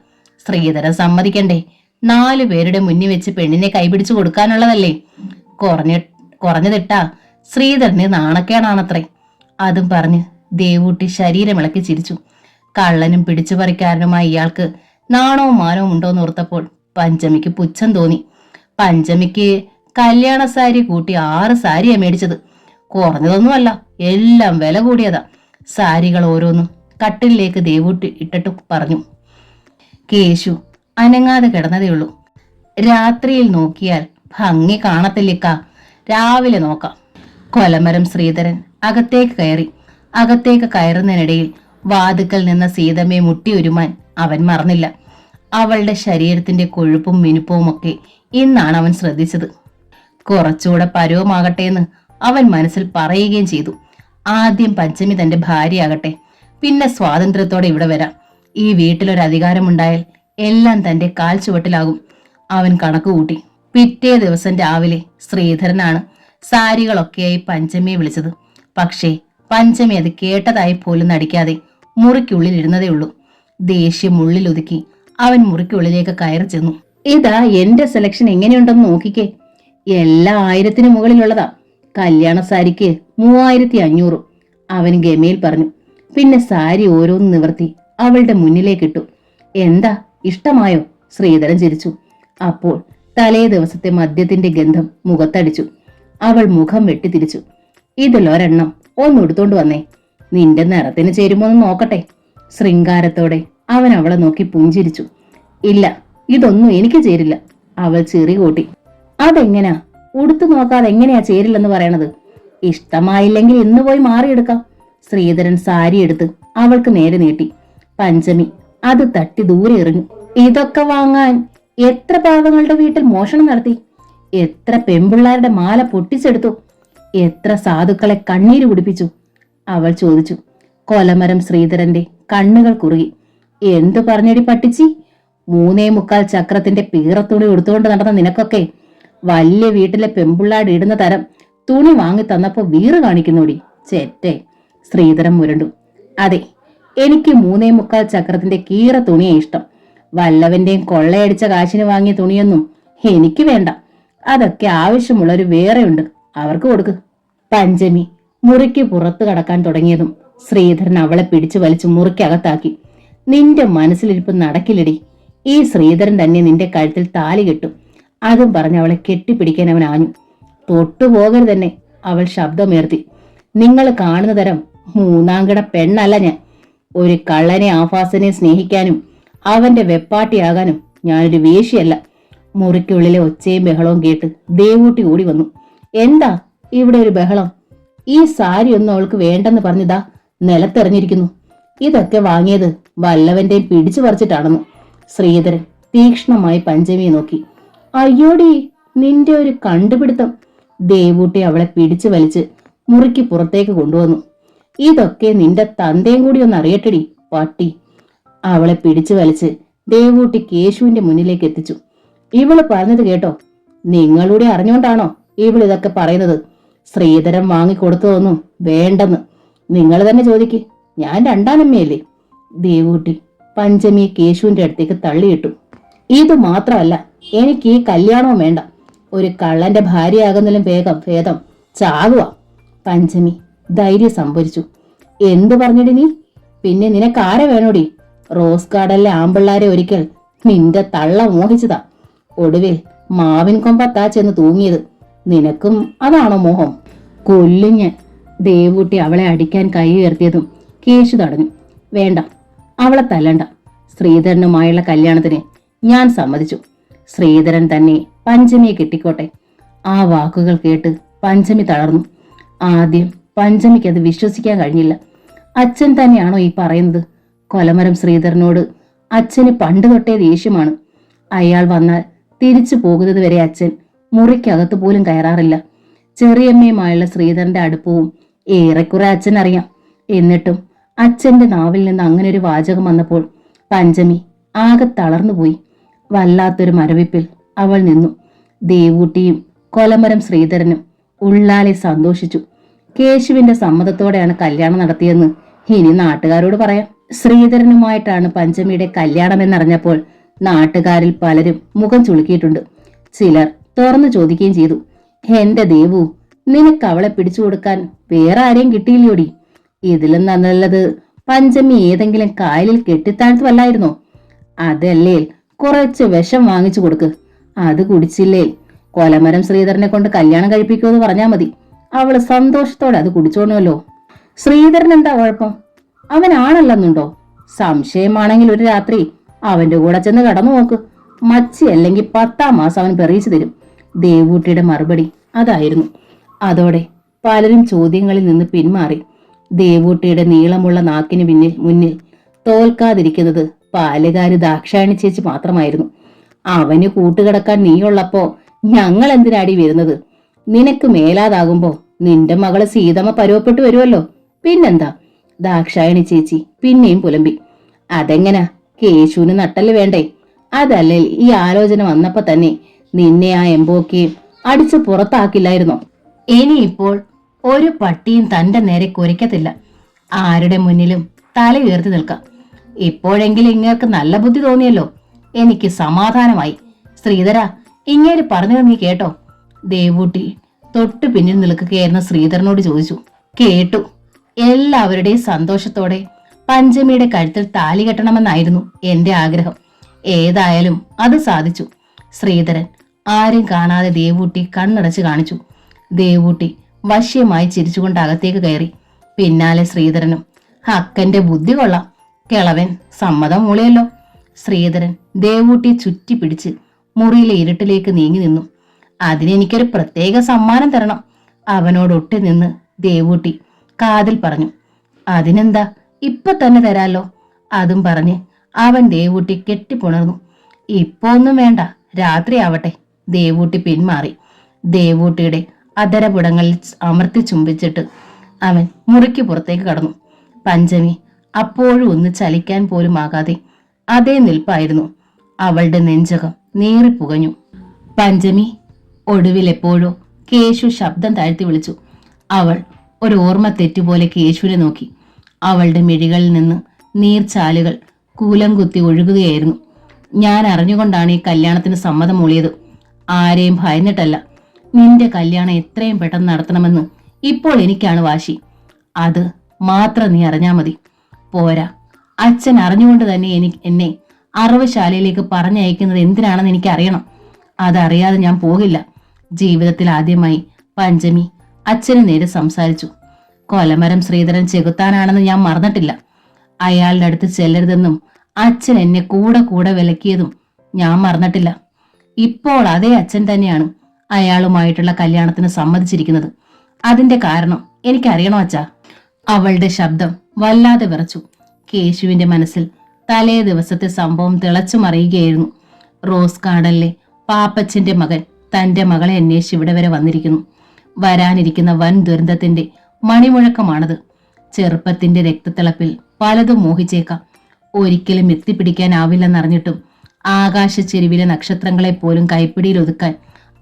ശ്രീധരൻ സമ്മതിക്കണ്ടേ? 4 പേരുടെ മുന്നിൽ വെച്ച് പെണ്ണിനെ കൈപിടിച്ചു കൊടുക്കാനുള്ളതല്ലേ? കുറഞ്ഞതിട്ടാ ശ്രീധരന് നാണക്കേടാണത്രേ. അതും പറഞ്ഞ് ദേവൂട്ടി ശരീരമിളക്കി ചിരിച്ചു. കള്ളനും പിടിച്ചുപറിക്കാരനുമായ ഇയാൾക്ക് നാണവും മാനവും ഉണ്ടോന്ന് ഓർത്തപ്പോൾ പഞ്ചമിക്ക് പുച്ഛം തോന്നി. പഞ്ചമിക്ക് കല്യാണ സാരി കൂട്ടി 6 സാരിയാ മേടിച്ചത്. കുറഞ്ഞതൊന്നുമല്ല, എല്ലാം വില കൂടിയതാ. സാരികൾ ഓരോന്നും കട്ടിലേക്ക് ദേവൂട്ടി ഇട്ടിട്ട് പറഞ്ഞു. കേശു അനങ്ങാതെ കിടന്നതേയുള്ളൂ. രാത്രിയിൽ നോക്കിയാൽ ഭംഗി കാണത്തില്ലിക്ക, രാവിലെ നോക്കാം. കൊലമരം ശ്രീധരൻ അകത്തേക്ക് കയറി. അകത്തേക്ക് കയറുന്നതിനിടയിൽ വാതുക്കൽ നിന്ന സീതമ്മയെ മുട്ടിയൊരുമാൻ അവൻ മറന്നില്ല. അവളുടെ ശരീരത്തിന്റെ കൊഴുപ്പും മിനുപ്പവും ഒക്കെ ഇന്നാണ് അവൻ ശ്രദ്ധിച്ചത്. കുറച്ചുകൂടെ പരുവമാകട്ടെ എന്ന് അവൻ മനസ്സിൽ പറയുകയും ചെയ്തു. ആദ്യം പഞ്ചമി തന്റെ ഭാര്യയാകട്ടെ, പിന്നെ സ്വാതന്ത്ര്യത്തോടെ ഇവിടെ വരാം. ഈ വീട്ടിലൊരു അധികാരമുണ്ടായാൽ എല്ലാം തന്റെ കാൽ ചുവട്ടിലാകും. അവൻ കണക്ക് കൂട്ടി. പിറ്റേ ദിവസം രാവിലെ ശ്രീധരനാണ് സാരികളൊക്കെയായി പഞ്ചമിയെ വിളിച്ചത്. പക്ഷേ പഞ്ചമി അത് കേട്ടതായി പോലും നടിക്കാതെ മുറിക്കുള്ളിൽ ഇരുന്നതേ ഉള്ളൂ. ദേഷ്യം ഉള്ളിലൊതുക്കി അവൻ മുറിക്കുള്ളിലേക്ക് കയറി ചെന്നു. ഇതാ എന്റെ സെലക്ഷൻ എങ്ങനെയുണ്ടെന്ന് നോക്കിക്കേ. എല്ലാം 1000-ന് മുകളിലുള്ളതാ. കല്യാണ സാരിക്ക് 3500. അവൻ ഗമയിൽ പറഞ്ഞു. പിന്നെ സാരി ഓരോന്ന് നിവർത്തി അവളുടെ മുന്നിലേക്കിട്ടു. എന്താ, ഇഷ്ടമായോ? ശ്രീധരൻ ചിരിച്ചു. അപ്പോൾ തലേ ദിവസത്തെ മദ്യത്തിന്റെ ഗന്ധം മുഖത്തടിച്ചു. അവൾ മുഖം വെട്ടിത്തിരിച്ചു. ഇതിലൊരെണ്ണം ഒന്നെടുത്തോണ്ട് വന്നേ. നിന്റെ നിറത്തിന് ചേരുമോന്ന് നോക്കട്ടെ. ശൃംഗാരത്തോടെ അവൻ അവളെ നോക്കി പുഞ്ചിരിച്ചു. ഇല്ല, ഇതൊന്നും എനിക്ക് ചേരില്ല. അവൾ ചിറി കൂട്ടി. അതെങ്ങനാ? ഉടുത്തു നോക്കാതെ എങ്ങനെയാ ചേരില്ലെന്ന് പറയണത്? ഇഷ്ടമായില്ലെങ്കിൽ ഇന്ന് പോയി മാറിയെടുക്കാം. ശ്രീധരൻ സാരി എടുത്ത് അവൾക്ക് നേരെ നീട്ടി. പഞ്ചമി അത് തട്ടി ദൂരെ എറിഞ്ഞു. ഇതൊക്കെ വാങ്ങാൻ എത്ര പാവങ്ങളുടെ വീട്ടിൽ മോഷണം നടത്തി? എത്ര പെമ്പിള്ളാരുടെ മാല പൊട്ടിച്ചെടുത്തു? എത്ര സാധുക്കളെ കണ്ണീര് കുടിപ്പിച്ചു? അവൾ ചോദിച്ചു. കൊലമരം ശ്രീധരന്റെ കണ്ണുകൾ കുറുകി. എന്തു പറഞ്ഞടി പട്ടിച്ചി? 3.25 ചക്രത്തിന്റെ പീറത്തുണി എടുത്തുകൊണ്ട് നടന്ന നിനക്കൊക്കെ വലിയ വീട്ടിലെ പെമ്പിള്ളാട് ഇടുന്ന തരം തുണി വാങ്ങി തന്നപ്പോ വീറ് കാണിക്കുന്നോടി ചേറ്റെ. ശ്രീധരൻ മുരണ്ടു. അതെ, എനിക്ക് 3.25 ചക്രത്തിന്റെ കീറ തുണിയെ ഇഷ്ടം. വല്ലവന്റെയും കൊള്ളയടിച്ച കാശിന് വാങ്ങിയ തുണിയൊന്നും എനിക്ക് വേണ്ട. അതൊക്കെ ആവശ്യമുള്ളൊരു വേറെയുണ്ട്, അവർക്ക് കൊടുക്ക്. പഞ്ചമി മുറിക്ക് പുറത്തു കടക്കാൻ തുടങ്ങിയതും ശ്രീധരൻ അവളെ പിടിച്ചു വലിച്ചു മുറിക്കകത്താക്കി. നിന്റെ മനസ്സിലിരിപ്പ് നടക്കില്ലടി. ഈ ശ്രീധരൻ തന്നെ നിന്റെ കഴുത്തിൽ താലി കെട്ടും. അതും പറഞ്ഞ് അവളെ കെട്ടിപ്പിടിക്കാൻ അവൻ ആഞ്ഞു. തൊട്ടുപോകരുത് തന്നെ, അവൾ ശബ്ദമുയർത്തി. നിങ്ങൾ കാണുന്ന തരം 3-കിട പെണ്ണല്ല ഞാൻ. ഒരു കള്ളനെ ആഫാസനെ സ്നേഹിക്കാനും അവന്റെ വെപ്പാട്ടിയാകാനും ഞാനൊരു വേശ്യയല്ല. മുറിക്കുള്ളിലെ ഒച്ചയും ബഹളവും കേട്ട് ദേവൂട്ടി ഓടി വന്നു. എന്താ ഇവിടെ ഒരു ബഹളം? ഈ സാരി ഒന്നും അവൾക്ക് വേണ്ടെന്ന് പറഞ്ഞതാ നിലത്തെറിഞ്ഞിരിക്കുന്നു. ഇതൊക്കെ വാങ്ങിയത് വല്ലവന്റെയും പിടിച്ചു പറിച്ചിട്ടാണെന്ന്. ശ്രീധരൻ തീക്ഷ്ണമായി പഞ്ചമിയെ നോക്കി. അയ്യോടി, നിന്റെ ഒരു കണ്ടുപിടുത്തം. ദേവൂട്ടി അവളെ പിടിച്ചു വലിച്ച് മുറിക്ക് പുറത്തേക്ക് കൊണ്ടുവന്നു. ഇതൊക്കെ നിന്റെ തന്തയും കൂടി ഒന്ന് അറിയട്ടെടി പട്ടി. അവളെ പിടിച്ചു വലിച്ച് ദേവൂട്ടി കേശുവിന്റെ മുന്നിലേക്ക് എത്തിച്ചു. ഇവള് പറഞ്ഞത് കേട്ടോ? നിങ്ങളുടെ അറിഞ്ഞോണ്ടാണോ ഇവളിതൊക്കെ പറയുന്നത്? ശ്രീധരൻ വാങ്ങിക്കൊടുത്തതൊന്നും വേണ്ടെന്ന് നിങ്ങൾ തന്നെ ചോദിക്ക്. ഞാൻ രണ്ടാനമ്മയല്ലേ? ദേവൂട്ടി പഞ്ചമിയെ കേശുവിന്റെ അടുത്തേക്ക് തള്ളിയിട്ടു. ഇത് മാത്രമല്ല, എനിക്ക് ഈ കല്യാണവും വേണ്ട. ഒരു കള്ളന്റെ ഭാര്യയാകുന്നതിലും ഭേദം ചാകുക. പഞ്ചമി ധൈര്യം സംഭരിച്ചു. എന്തു പറഞ്ഞിടി നീ? പിന്നെ നിനക്ക് ആരെ വേണോടി? റോസ് ഗാർഡനിലെ ആമ്പിള്ളാരെ ഒരിക്കൽ നിന്റെ തള്ള മോഹിച്ചതാ. ഒടുവിൽ മാവിൻ കൊമ്പത്താ ചെന്ന് തൂങ്ങിയത്. നിനക്കും അതാണോ മോഹം? കൊല്ലുഞ്ഞ്. ദേവൂട്ടി അവളെ അടിക്കാൻ കൈ ഉയർത്തിയതും കേശു തടഞ്ഞു. വേണ്ട, അവളെ തല്ലണ്ട. ശ്രീധരനുമായുള്ള കല്യാണത്തിന് ഞാൻ സമ്മതിച്ചു. ശ്രീധരൻ തന്നെ പഞ്ചമിയെ കെട്ടിക്കോട്ടെ. ആ വാക്കുകൾ കേട്ട് പഞ്ചമി തളർന്നു. ആദ്യം പഞ്ചമിക്ക് അത് വിശ്വസിക്കാൻ കഴിഞ്ഞില്ല. അച്ഛൻ തന്നെയാണോ ഈ പറയുന്നത്? കൊലമരം ശ്രീധരനോട് അച്ഛന് പണ്ട് തൊട്ടേ ദേഷ്യമാണ്. അയാൾ വന്നാൽ തിരിച്ചു പോകുന്നത് വരെ അച്ഛൻ മുറിക്കകത്ത് പോലും കയറാറില്ല. ചെറിയമ്മയുമായുള്ള ശ്രീധരന്റെ അടുപ്പവും ഏറെക്കുറെ അച്ഛൻ അറിയാം. എന്നിട്ടും അച്ഛന്റെ നാവിൽ നിന്ന് അങ്ങനെ ഒരു വാചകം വന്നപ്പോൾ പഞ്ചമി ആകെ തളർന്നുപോയി. വല്ലാത്തൊരു മരവിപ്പിൽ അവൾ നിന്നു. ദേവൂട്ടിയും കൊലമരം ശ്രീധരനും ഉള്ളാലെ സന്തോഷിച്ചു. കേശുവിന്റെ സമ്മതത്തോടെയാണ് കല്യാണം നടത്തിയെന്ന് ഇനി നാട്ടുകാരോട് പറയാം. ശ്രീധരനുമായിട്ടാണ് പഞ്ചമിയുടെ കല്യാണം എന്നറിഞ്ഞപ്പോൾ നാട്ടുകാരിൽ പലരും മുഖം ചുളുക്കിയിട്ടുണ്ട്. ചിലർ തുറന്നു ചോദിക്കുകയും ചെയ്തു, എന്റെ ദേവു, നിനക്ക് അവളെ പിടിച്ചു കൊടുക്കാൻ വേറെ ആരെയും കിട്ടിയില്ലയോടി? ഇതിലും നല്ലത് പഞ്ചമി ഏതെങ്കിലും കായലിൽ കെട്ടിത്താഴ്ത്തുവല്ലായിരുന്നോ? അതല്ലേ കുറച്ച് വിഷം വാങ്ങിച്ചു കൊടുക്ക്. അത് കുടിച്ചില്ലേ കൊലമരം ശ്രീധരനെ കൊണ്ട് കല്യാണം കഴിപ്പിക്കുമെന്ന് പറഞ്ഞാൽ മതി. അവള് സന്തോഷത്തോടെ അത് കുടിച്ചോണല്ലോ. ശ്രീധരൻ എന്താ കുഴപ്പം? അവനാണല്ലെന്നുണ്ടോ? സംശയമാണെങ്കിൽ ഒരു രാത്രി അവന്റെ കൂടെ ചെന്ന് കടന്നു നോക്ക്. മച്ചി അല്ലെങ്കിൽ 10ാം മാസം അവൻ പെറിയിച്ചു തരും. ദേവൂട്ടിയുടെ മറുപടി അതായിരുന്നു. അതോടെ പലരും ചോദ്യങ്ങളിൽ നിന്ന് പിന്മാറി. ദേവൂട്ടിയുടെ നീളമുള്ള നാക്കിന് മുന്നിൽ തോൽക്കാതിരിക്കുന്നത് പാലുകാരി ദാക്ഷായണി ചേച്ചി മാത്രമായിരുന്നു. അവന് കൂട്ടുകിടക്കാൻ നീയുള്ളപ്പോ ഞങ്ങൾ എന്തിനാടി വരുന്നത്? നിനക്ക് മേലാതാകുമ്പോ നിന്റെ മകള് സീതമ്മ പരുവപ്പെട്ടു വരുമല്ലോ. പിന്നെന്താ? ദാക്ഷായണി ചേച്ചി പിന്നെയും പുലമ്പി. അതെങ്ങനാ? കേശുവിന് നട്ടല് വേണ്ടേ? അതല്ലേ ഈ ആലോചന വന്നപ്പോ തന്നെ നിന്നെ ആ എംബോക്കെയും അടിച്ചു പുറത്താക്കില്ലായിരുന്നോ? ഇനിയിപ്പോൾ ഒരു പട്ടിയും തന്റെ നേരെ കുരയ്ക്കത്തില്ല. ആരുടെ മുന്നിലും തല ഉയർത്തി നിൽക്കാം. ഇപ്പോഴെങ്കിലും ഇങ്ങേർക്ക് നല്ല ബുദ്ധി തോന്നിയല്ലോ. എനിക്ക് സമാധാനമായി. ശ്രീധര, ഇങ്ങേര് പറഞ്ഞത് നീ കേട്ടോ? ദേവൂട്ടി തൊട്ടു പിന്നിൽ നിൽക്കുകയായിരുന്ന ശ്രീധരനോട് ചോദിച്ചു. കേട്ടു. എല്ലാവരുടെയും സന്തോഷത്തോടെ പഞ്ചമിയുടെ കഴുത്തിൽ താലി കെട്ടണമെന്നായിരുന്നു എന്റെ ആഗ്രഹം. ഏതായാലും അത് സാധിച്ചു. ശ്രീധരൻ ആരും കാണാതെ ദേവൂട്ടി കണ്ണടച്ച് കാണിച്ചു. ദേവൂട്ടി വശ്യമായി ചിരിച്ചുകൊണ്ട് അകത്തേക്ക് കയറി. പിന്നാലെ ശ്രീധരനും. അക്കന്റെ ബുദ്ധി കൊള്ളാം. കിളവൻ സമ്മതം മൂളിയല്ലോ. ശ്രീധരൻ ദേവൂട്ടി ചുറ്റി പിടിച്ച് മുറിയിലെ ഇരുട്ടിലേക്ക് നീങ്ങി നിന്നു. അതിനെനിക്കൊരു പ്രത്യേക സമ്മാനം തരണം, അവനോടൊട്ടി നിന്ന് ദേവൂട്ടി കാതിൽ പറഞ്ഞു. അതിനെന്താ, ഇപ്പൊ തന്നെ തരാലോ. അതും പറഞ്ഞ് അവൻ ദേവൂട്ടി കെട്ടിപ്പുണർന്നു. ഇപ്പൊ ഒന്നും വേണ്ട, രാത്രി ആവട്ടെ. ദേവൂട്ടി പിന്മാറി. ദേവൂട്ടിയുടെ അധരപുടങ്ങളിൽ അമർത്തി ചുംബിച്ചിട്ട് അവൻ മുറിക്ക് പുറത്തേക്ക് കടന്നു. പഞ്ചമി അപ്പോഴും ഒന്ന് ചലിക്കാൻ പോലും ആകാതെ അതേ നിൽപ്പായിരുന്നു. അവളുടെ നെഞ്ചകം നീറിപ്പുകഞ്ഞു. പഞ്ചമി. ഒടുവിൽ എപ്പോഴോ കേശു ശബ്ദം താഴ്ത്തി വിളിച്ചു. അവൾ ഒരു ഓർമ്മ തെറ്റുപോലെ കേശുവിനെ നോക്കി. അവളുടെ മിഴികളിൽ നിന്ന് നീർച്ചാലുകൾ കൂലം കുത്തി ഒഴുകുകയായിരുന്നു. ഞാൻ അറിഞ്ഞുകൊണ്ടാണ് ഈ കല്യാണത്തിന് സമ്മതം മൂളിയത്. ആരെയും ഭയന്നിട്ടല്ല. നിന്റെ കല്യാണം എത്രയും പെട്ടെന്ന് നടത്തണമെന്ന് ഇപ്പോൾ എനിക്കാണ് വാശി. അത് മാത്രം നീ അറിഞ്ഞാ മതി. പോരാ, അച്ഛൻ അറിഞ്ഞുകൊണ്ട് തന്നെ എന്നെ അറവുശാലയിലേക്ക് പറഞ്ഞയക്കുന്നത് എന്തിനാണെന്ന് എനിക്ക് അറിയണം. അതറിയാതെ ഞാൻ പോകില്ല. ജീവിതത്തിൽ ആദ്യമായി പഞ്ചമി അച്ഛന് നേരെ സംസാരിച്ചു. കൊലമരം ശ്രീധരൻ ചെകുത്താനാണെന്ന് ഞാൻ മറന്നിട്ടില്ല. അയാളുടെ അടുത്ത് ചെല്ലരുതെന്നും അച്ഛൻ എന്നെ കൂടെ വിലക്കിയതും ഞാൻ മറന്നിട്ടില്ല. ഇപ്പോൾ അതേ അച്ഛൻ തന്നെയാണ് അയാളുമായിട്ടുള്ള കല്യാണത്തിന് സമ്മതിച്ചിരിക്കുന്നത്. അതിന്റെ കാരണം എനിക്കറിയണോ അച്ഛാ? അവളുടെ ശബ്ദം വല്ലാതെ വിറച്ചു. കേശുവിന്റെ മനസ്സിൽ തലേ ദിവസത്തെ സംഭവം തിളച്ചു മറിയുകയായിരുന്നു. റോസ് ഗാർഡനിലെ പാപ്പച്ചന്റെ മകൻ തന്റെ മകളെ അന്വേഷിച്ച് ഇവിടെ വരെ വന്നിരിക്കുന്നു. വരാനിരിക്കുന്ന വൻ ദുരന്തത്തിന്റെ മണിമുഴക്കമാണത്. ചെറുപ്പത്തിന്റെ രക്തത്തിളപ്പിൽ പലതും മോഹിച്ചേക്കാം. ഒരിക്കലും എത്തിപ്പിടിക്കാനാവില്ലെന്നറിഞ്ഞിട്ടും ആകാശച്ചെരുവിലെ നക്ഷത്രങ്ങളെ പോലും കൈപ്പിടിയിൽ ഒതുക്കാൻ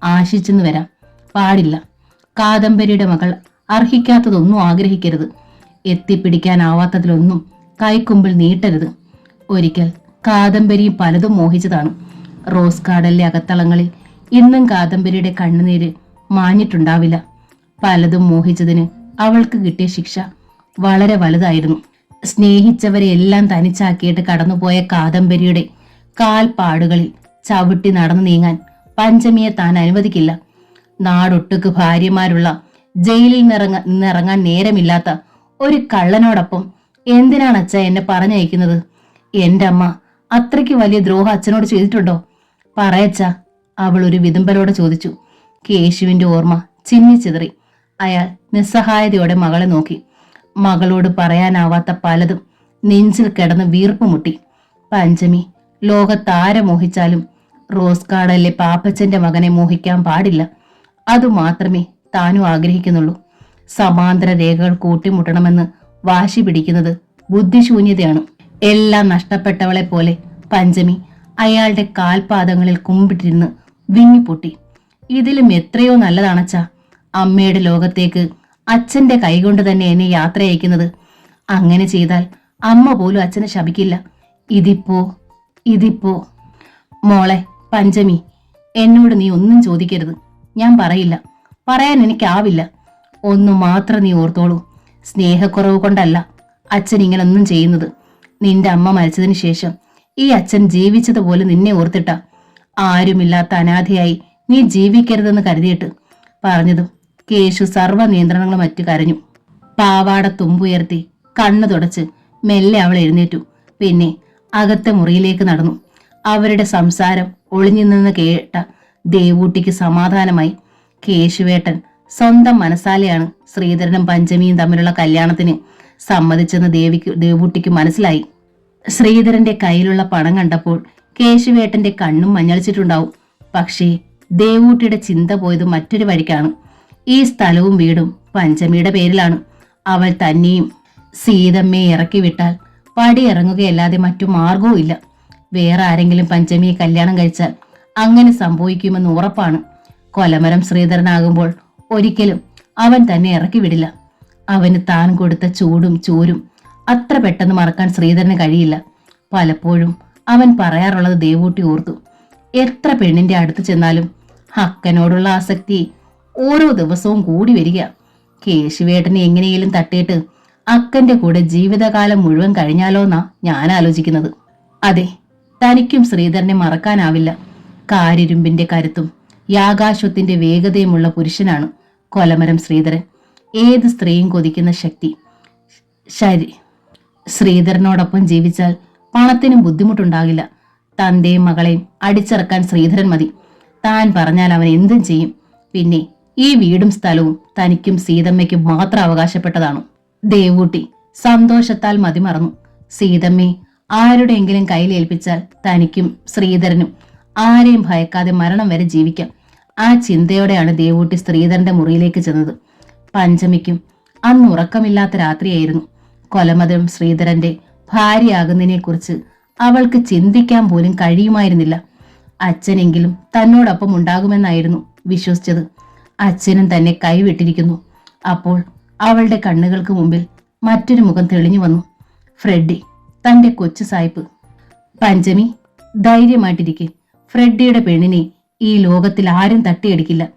ആശിച്ചെന്ന് വരാം. പാടില്ല. കാദംബരിയുടെ മകൾ അർഹിക്കാത്തതൊന്നും ആഗ്രഹിക്കരുത്. എത്തിപ്പിടിക്കാനാവാത്തതിലൊന്നും കൈക്കുമ്പിൽ നീട്ടരുത്. ഒരിക്കൽ കാദംബരിയും പലതും മോഹിച്ചതാണ്. റോസ് ഗാർഡനിലെ അകത്തളങ്ങളിൽ ഇന്നും കാദംബരിയുടെ കണ്ണുനീര് മാഞ്ഞിട്ടുണ്ടാവില്ല. പലതും മോഹിച്ചതിന് അവൾക്ക് കിട്ടിയ ശിക്ഷ വളരെ വലുതായിരുന്നു. സ്നേഹിച്ചവരെ എല്ലാം തനിച്ചാക്കിയിട്ട് കടന്നുപോയ കാദംബരിയുടെ കാൽപ്പാടുകളിൽ ചവിട്ടി നടന്നു നീങ്ങാൻ പഞ്ചമിയെ താൻ അനുവദിക്കില്ല. നാടൊട്ടുക്ക് ഭാര്യമാരുള്ള ജയിലിൽ നിന്നിറങ്ങാൻ നേരമില്ലാത്ത ഒരു കള്ളനോടൊപ്പം എന്തിനാണ് അച്ഛ എന്നെ പറഞ്ഞയക്കുന്നത്? എന്റെ അമ്മ അത്രയ്ക്ക് വലിയ ദ്രോഹം അച്ഛനോട് ചെയ്തിട്ടുണ്ടോ? പറയച്ച, അവൾ ഒരു വിതുമ്പലോടെ ചോദിച്ചു. കേശുവിന്റെ ഓർമ്മ ചിന്നിച്ചിതറി. അയാൾ നിസ്സഹായതയോടെ മകളെ നോക്കി. മകളോട് പറയാനാവാത്ത പലതും നെഞ്ചിൽ കിടന്ന് വീർപ്പ് മുട്ടി. പഞ്ചമി ലോകത്താരെ മോഹിച്ചാലും റോസ് ഗാർഡനിലെ പാപ്പച്ചന്റെ മകനെ മോഹിക്കാൻ പാടില്ല. അതുമാത്രമേ താനും ആഗ്രഹിക്കുന്നുള്ളൂ. സമാന്തര രേഖകൾ കൂട്ടിമുട്ടണമെന്ന് വാശി പിടിക്കുന്നത് ബുദ്ധിശൂന്യതയാണ്. എല്ലാം നഷ്ടപ്പെട്ടവളെ പോലെ പഞ്ചമി അയാളുടെ കാൽപാദങ്ങളിൽ കുമ്പിട്ടിരുന്ന് വിങ്ങിപ്പൊട്ടി. ഇതിലും എത്രയോ നല്ലതാണച്ചാ അമ്മയുടെ ലോകത്തേക്ക് അച്ഛന്റെ കൈകൊണ്ട് തന്നെ എന്നെ യാത്ര അയക്കുന്നത്. അങ്ങനെ ചെയ്താൽ അമ്മ പോലും അച്ഛനെ ശപിക്കില്ല. ഇതിപ്പോ മോളെ പഞ്ചമി, എന്നോട് നീ ഒന്നും ചോദിക്കരുത്. ഞാൻ പറയില്ല. പറയാൻ എനിക്കാവില്ല. ഒന്നു മാത്രം നീ ഓർത്തോളൂ. സ്നേഹക്കുറവ് കൊണ്ടല്ല അച്ഛൻ ഇങ്ങനൊന്നും ചെയ്യുന്നത്. നിന്റെ അമ്മ മരിച്ചതിന് ശേഷം ഈ അച്ഛൻ ജീവിച്ചതുപോലെ നിന്നെ ഓർത്തിട്ട. ആരുമില്ലാത്ത അനാഥയായി നീ ജീവിക്കരുതെന്ന് കരുതിയിട്ട്. പറഞ്ഞതും കേശു സർവ്വ നിയന്ത്രണങ്ങളും മറ്റു കരഞ്ഞു. പാവാട തുമ്പുയർത്തി കണ്ണു തുടച്ച് മെല്ലെ അവൾ എഴുന്നേറ്റു. പിന്നെ അകത്തെ മുറിയിലേക്ക് നടന്നു. അവരുടെ സംസാരം ഒളിഞ്ഞു നിന്ന് കേട്ട ദേവൂട്ടിക്ക് സമാധാനമായി. കേശുവേട്ടൻ സ്വന്തം മനസ്സാലെയാണ് ശ്രീധരനും പഞ്ചമിയും തമ്മിലുള്ള കല്യാണത്തിന് സമ്മതിച്ചെന്ന് ദേവൂട്ടിക്ക് മനസ്സിലായി. ശ്രീധരന്റെ കയ്യിലുള്ള പണം കണ്ടപ്പോൾ കേശുവേട്ടന്റെ കണ്ണും മഞ്ഞളിച്ചിട്ടുണ്ടാവും. പക്ഷേ ദേവൂട്ടിയുടെ ചിന്ത പോയത് മറ്റൊരു വഴിക്കാണ്. ഈ സ്ഥലവും വീടും പഞ്ചമിയുടെ പേരിലാണ്. അവൾ തന്നെയും സീതമ്മയെ ഇറക്കി വിട്ടാൽ പടിയിറങ്ങുകയല്ലാതെ മറ്റു മാർഗവും ഇല്ല. വേറെ ആരെങ്കിലും പഞ്ചമിയെ കല്യാണം കഴിച്ചാൽ അങ്ങനെ സംഭവിക്കുമെന്ന് ഉറപ്പാണ്. കൊലമരം ശ്രീധരനാകുമ്പോൾ ഒരിക്കലും അവൻ തന്നെ ഇറക്കി വിടില്ല. അവന് താൻ കൊടുത്ത ചൂടും ചൂരും അത്ര പെട്ടെന്ന് മറക്കാൻ ശ്രീധരന് കഴിയില്ല. പലപ്പോഴും അവൻ പറയാറുള്ളത് ദേവൂട്ടി ഓർത്തു. എത്ര പെണ്ണിന്റെ അടുത്ത് ചെന്നാലും അക്കനോടുള്ള ആസക്തി ഓരോ ദിവസവും കൂടി വരിക. കേശുവേട്ടനെ എങ്ങനെയും തട്ടിയിട്ട് അക്കന്റെ കൂടെ ജീവിതകാലം മുഴുവൻ കഴിഞ്ഞാലോന്നാ ഞാൻ ആലോചിക്കുന്നത്. അതെ, തനിക്കും ശ്രീധരനെ മറക്കാനാവില്ല. കാരിരുമ്പിന്റെ കരുത്തും യാകാശത്തിന്റെ വേഗതയുമുള്ള പുരുഷനാണ് കൊലമരം ശ്രീധരൻ. ഏത് സ്ത്രീയും കൊതിക്കുന്ന ശക്തി. ശരി, ശ്രീധരനോടൊപ്പം ജീവിച്ചാൽ പണത്തിനും ബുദ്ധിമുട്ടുണ്ടാകില്ല. തന്റെയും മകളെയും അടിച്ചിറക്കാൻ ശ്രീധരൻ മതി. താൻ പറഞ്ഞാൽ അവൻ എന്തും ചെയ്യും. പിന്നെ ഈ വീടും സ്ഥലവും തനിക്കും സീതമ്മയ്ക്കും മാത്രം അവകാശപ്പെട്ടതാണ്. ദേവൂട്ടി സന്തോഷത്താൽ മതിമറന്നു. സീതമ്മയെ ആരുടെയെങ്കിലും കയ്യിലേൽപ്പിച്ചാൽ തനിക്കും ശ്രീധരനും ആരെയും ഭയക്കാതെ മരണം വരെ ജീവിക്കാം. ആ ചിന്തയോടെയാണ് ദേവൂട്ടി ശ്രീധരന്റെ മുറിയിലേക്ക് ചെന്നത്. പഞ്ചമിക്കും അന്ന് ഉറക്കമില്ലാത്ത രാത്രിയായിരുന്നു. കൊലമതം ശ്രീധരന്റെ ഭാര്യയാകുന്നതിനെക്കുറിച്ച് അവൾക്ക് ചിന്തിക്കാൻ പോലും കഴിയുമായിരുന്നില്ല. അച്ഛനെങ്കിലും തന്നോടൊപ്പം ഉണ്ടാകുമെന്നായിരുന്നു വിശ്വസിച്ചത്. അച്ഛനും തന്നെ കൈവിട്ടിരിക്കുന്നു. അപ്പോൾ അവളുടെ കണ്ണുകൾക്ക് മുമ്പിൽ മറ്റൊരു മുഖം തെളിഞ്ഞു വന്നു. ഫ്രെഡി, തന്റെ കൊച്ചു സായിപ്പ്. പഞ്ചമി, ധൈര്യമായിട്ടിരിക്കെ. ഫ്രെഡിയുടെ പെണ്ണിനെ ഈ ലോകത്തിൽ ആരും തട്ടിയെടുക്കില്ല.